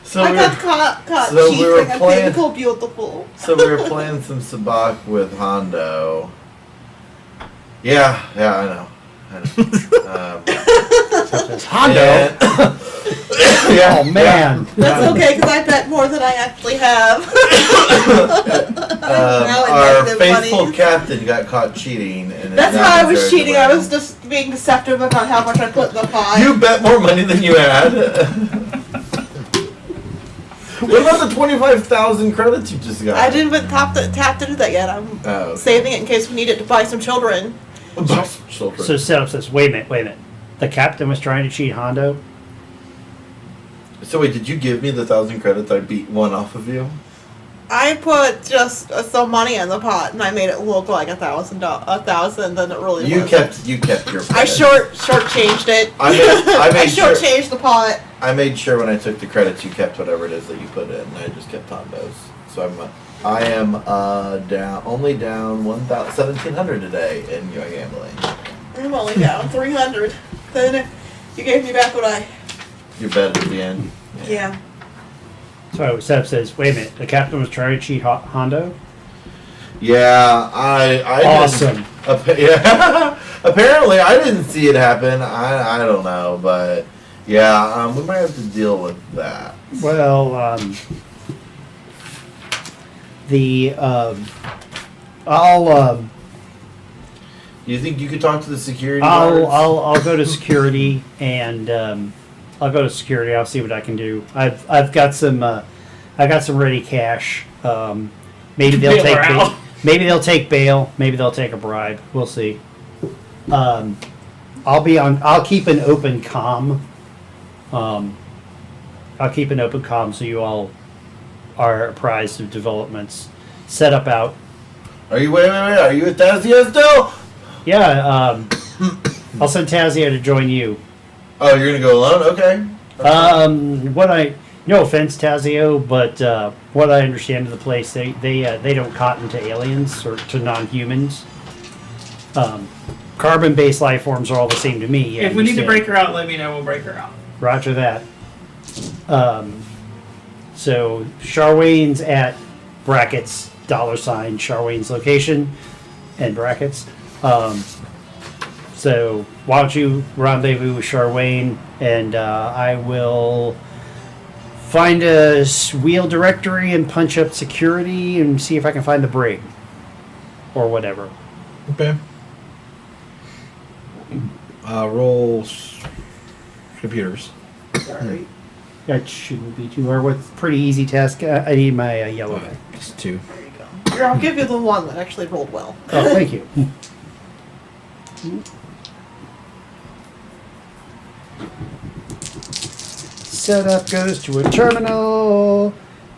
So
I
we
got
were,
caught
so we
cheating
were
a thing
playing-
called Beautiful.
so we were playing some sabacc with Hondo. Yeah, I know.
Hondo.
And- yeah,
Oh man.
That's okay, because I bet more than I actually have. Now in
our
negative
faithful
monies.
captain got caught cheating. And
That's
now
how I
he's
was
very
cheating. I
delayed.
was just being deceptive about how much I put in the pot.
You bet more money than you had. What about the 25,000 credits you just got?
I didn't even tap to do that yet. I'm
Oh,
saving it in case we need it to buy some children.
Children.
So setup says, wait a minute. The captain was trying to cheat Hondo.
So wait, did you give me the 1,000 credits? I beat one off of you.
I put just some money in the pot, and I made it look like $1,000, than it really
You
was.
kept your.
I shortchanged it.
I made
I
sure-
shortchanged the pot.
I made sure when I took the credits, you kept whatever it is that you put in. I just kept Hondo's. So I am down 1,700 today in your gambling.
I'm only down 300. Then you gave me back what I.
You bet at the end.
Yeah.
So setup says, wait a minute. The captain was trying to cheat Hondo.
Yeah, I
Awesome.
Yeah. Apparently, I didn't see it happen. I don't know, but yeah, we might have to deal with that.
Well, I'll
You think you could talk to the security guards?
I'll go to security and I'll go to security. I'll see what I can do. I've got some ready cash. Maybe they'll
Bail
take
her out.
maybe they'll take bail. Maybe they'll take a bribe. We'll see. I'll keep an open comm. I'll keep an open comm so you all are apprised of developments. Set up out.
Are you wait? Are you at Tazia still?
Yeah. I'll send Tazia to join you.
Oh, you're gonna go alone? Okay.
No offense, Tazio, but what I understand of the place, they don't cotton to aliens or to non-humans. Carbon-based life forms are all the same to me.
If we need to
understand.
break her out, let me know. We'll break her out.
Roger that. So Charwayne's at brackets $ Charwayne's location and brackets. So why don't you rendezvous with Charwayne, and I will find a wheel directory and punch up security and see if I can find the brig. Or whatever.
Okay. Roll computers.
Alright. That shouldn't be too hard. What's pretty easy task? I need my yellow guy.
Just 2.
There you go. Here, I'll give you the one that actually rolled well.
Oh, thank you. Setup goes to a terminal,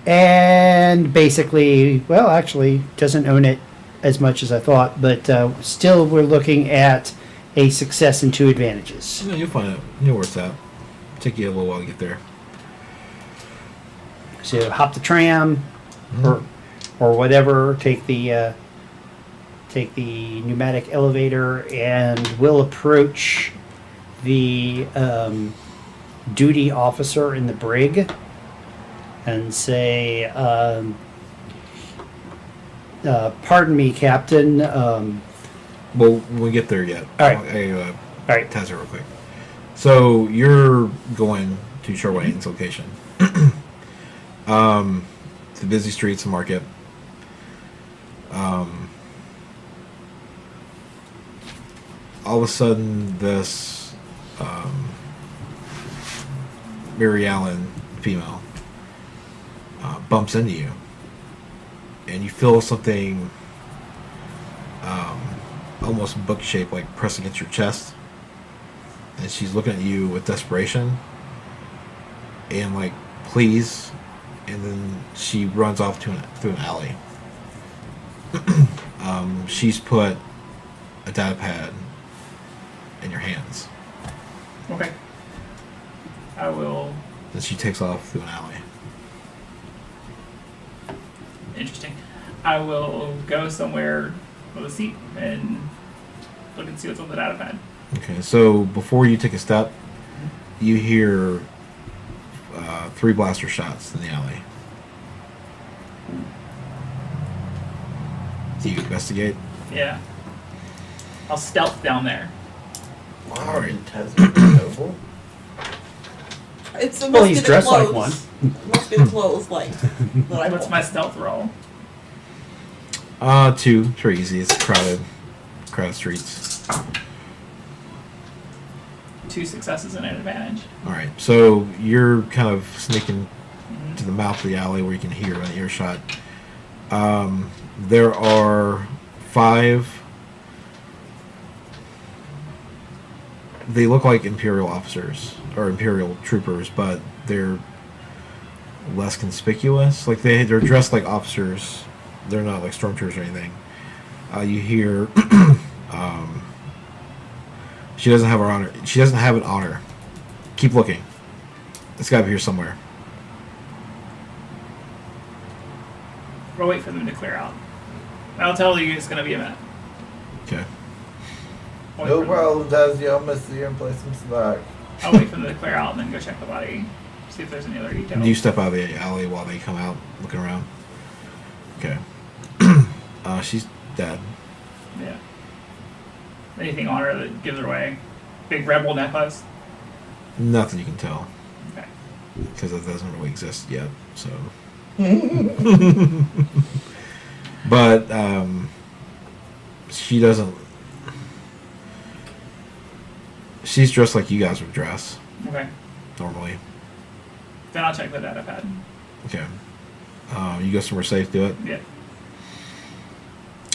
and basically, well, actually, doesn't own it as much as I thought, but still, we're looking at a success and 2 advantages.
No, you'll find it. You know where it's at. Take you a little while to get there.
So hop the tram, or whatever. Take the pneumatic elevator, and we'll approach the duty officer in the brig and say, "Pardon me, Captain."
Well, we get there yet.
All right.
All
right.
Test it real quick. So you're going to Sherwayne's location. The busy streets and market. All of a sudden, this Mary Allen female bumps into you, and you feel something almost book-shaped, like pressed against your chest. And she's looking at you with desperation and like, please. And then she runs off through an alley. She's put a data pad in your hands.
Okay. I will.
Then she takes off through an alley.
Interesting. I will go somewhere with a seat and look and see what's on the data pad.
Okay, so before you take a step, you hear 3 blaster shots in the alley. Do you investigate?
Yeah. I'll stealth down there.
Wow, Tasman noble.
It's it
Well,
must
he's
be the
dressed like
clothes. It must be the clothes, like that I
What's
wore.
my stealth roll?
2. It's very easy. It's crowded streets.
2 successes and an advantage.
All right, so you're kind of sneaking to the mouth of the alley where you can hear an earshot. There are 5. They look like Imperial officers or Imperial troopers, but they're less conspicuous. Like they're dressed like officers. They're not like stormtroopers or anything. You hear, she doesn't have her honor. She doesn't have an honor. Keep looking. It's got to be here somewhere.
We'll wait for them to clear out. I'll tell you it's going to be a minute.
Okay.
I'll wait
No
for them-
problem, Tazzy. I'll miss you and play some slack.
I'll wait for them to clear out and then go check the body. See if there's any other details.
You step out of the alley while they come out looking around. Okay. She's dead.
Yeah. Anything on her that gives her away? Big rebel necklace?
Nothing you can tell
Okay.
because it doesn't really exist yet. So. But she doesn't. She's dressed like you guys would dress
Okay.
normally.
Then I'll check the data pad.
Okay. You go somewhere safe. Do it.
Yeah.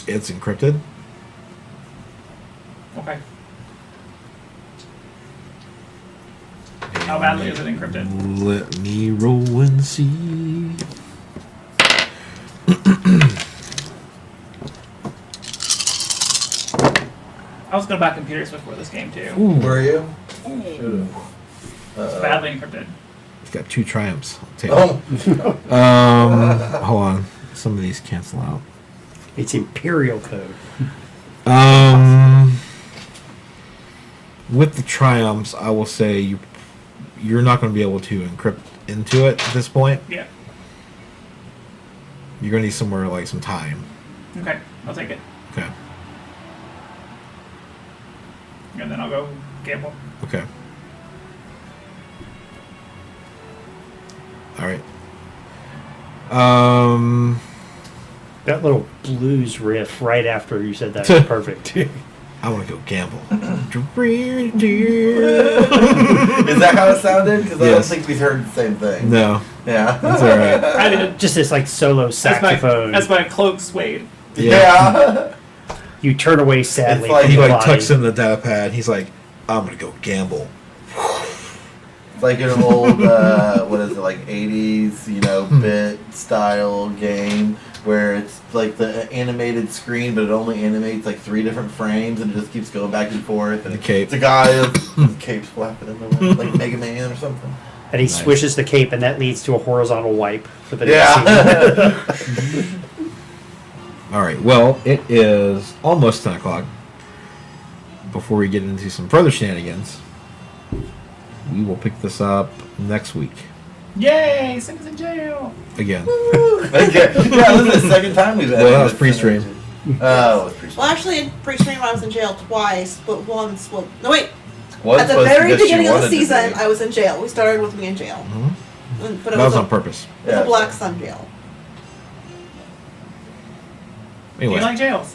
It's encrypted.
Okay. How badly is it encrypted?
Let me roll and see.
I was going to buy computers before this game too.
Were you?
Hey.
It's badly encrypted.
It's got 2 triumphs. I'll take it.
Oh,
Hold on. Some of these cancel out.
It's Imperial code.
With the triumphs, I will say you're not going to be able to encrypt into it at this point.
Yeah.
You're going to need somewhere like some time.
Okay. I'll take it.
Okay.
And then I'll go gamble.
Okay. All right. Um.
That little blues riff right after you said that was perfect.
I want to go gamble.
Is that how it sounded? Because I don't
Yes.
think we heard the same thing.
No,
Yeah.
that's all right.
I did.
Just this like solo
As my,
saxophone.
as my cloak swayed.
Yeah.
You turn away sadly.
It's like-
from
He
the
like
body.
tucks in the data pad. He's like, I'm gonna go gamble.
It's like an old, what is it, like 80s, bit style game where it's like the animated screen, but it only animates like 3 different frames and it just keeps going back and forth. And
The cape.
It's a guy with his cape's flapping in the wind, like Mega Man or something.
And he
Nice.
swishes the cape, and that leads to a horizontal wipe for the next scene.
Yeah.
All right. Well, it is almost 10 o'clock. Before we get into some further shenanigans, we will pick this up next week
Yay! Simmons in jail.
again.
Okay. Yeah, this is the second time we've
Well, that was pre-stream.
Oh, it was pre-stream.
Well, actually, in pre-stream I was in jail twice, but once was no wait.
One's
At the
supposed to
very
get you
beginning of the
wanted to
season,
be.
I was in jail. We started with me in jail,
Mhm.
but it
That was
a,
on purpose.
it was
Yeah.
a Black Sun jail.
Do you
Anyway,
like jails?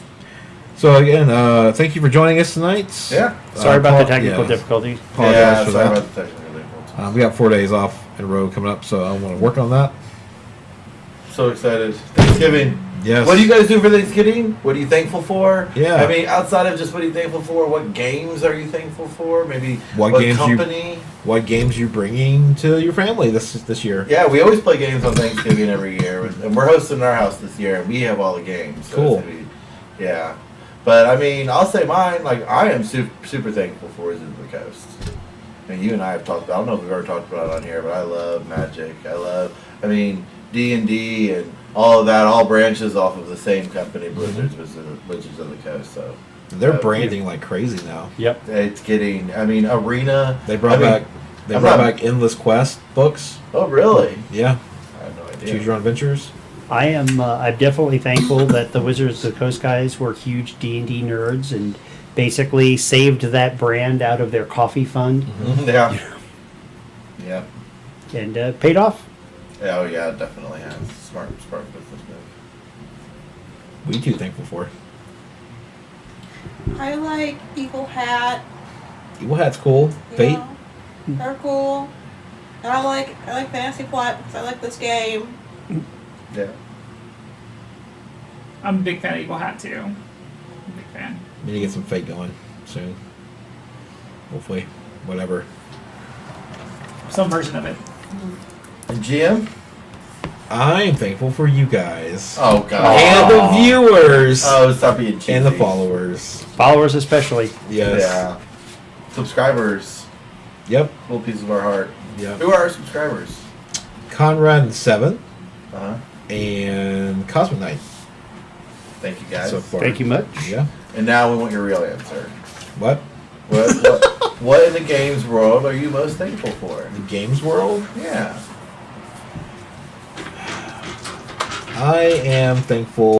so again, thank you for joining us tonight.
Yeah.
Sorry about the
Paul-
technical
yeah,
difficulties.
Apologize
Yeah,
for
sorry
that.
about the technical difficulties.
We got 4 days off in a row coming up, so I want to work on that.
So excited. Thanksgiving.
Yes.
What do you guys do for Thanksgiving? What are you thankful for?
Yeah.
I mean, outside of just what are you thankful for, what games are you thankful for? Maybe
What
what
games you-
company?
What games you bringing to your family this year?
Yeah, we always play games on Thanksgiving every year, and we're hosting our house this year, and we have all the games. So
Cool.
it's gonna be- yeah. But I mean, I'll say mine. Like I am super thankful for Wizards of the Coast. I mean, you and I have talked about. I don't know if we've ever talked about it on here, but I love Magic. I mean, D&D and all of that. All branches off of the same company, Blizzard's Wizards of the Coast. So
They're branding like crazy now.
Yep.
it's getting. I mean, Arena.
They brought
I mean,
back
I'm not-
Endless Quest books.
Oh, really?
Yeah,
I have no idea.
Choose Your Own Adventures.
I'm definitely thankful that the Wizards of the Coast guys were huge D&D nerds and basically saved that brand out of their coffee fund
Yeah. Yeah.
and paid off.
Oh yeah, it definitely has. Smart business move.
We too thankful for.
I like Eagle Hat.
Evil Hat's cool. Fate.
Yeah, they're cool. And I like Fantasy Flight because I like this game.
Yeah.
I'm a big fan of Eagle Hat too. I'm a big fan.
We need to get some Fate going soon. Hopefully, whatever.
Some version of it.
And GM?
I'm thankful for you guys
Oh god.
and the viewers
Oh, stop being cheesy.
and the followers.
Followers especially.
Yes.
Yeah. Subscribers.
Yep.
Little pieces of our heart.
Yep.
Who are our subscribers?
Conrad 7
Uh-huh.
and Cosmic Knight
Thank you guys.
so far.
Thank you much.
Yeah.
And now we want your real answer.
What?
What in the games world are you most thankful for?
The games world?
Yeah.
I am thankful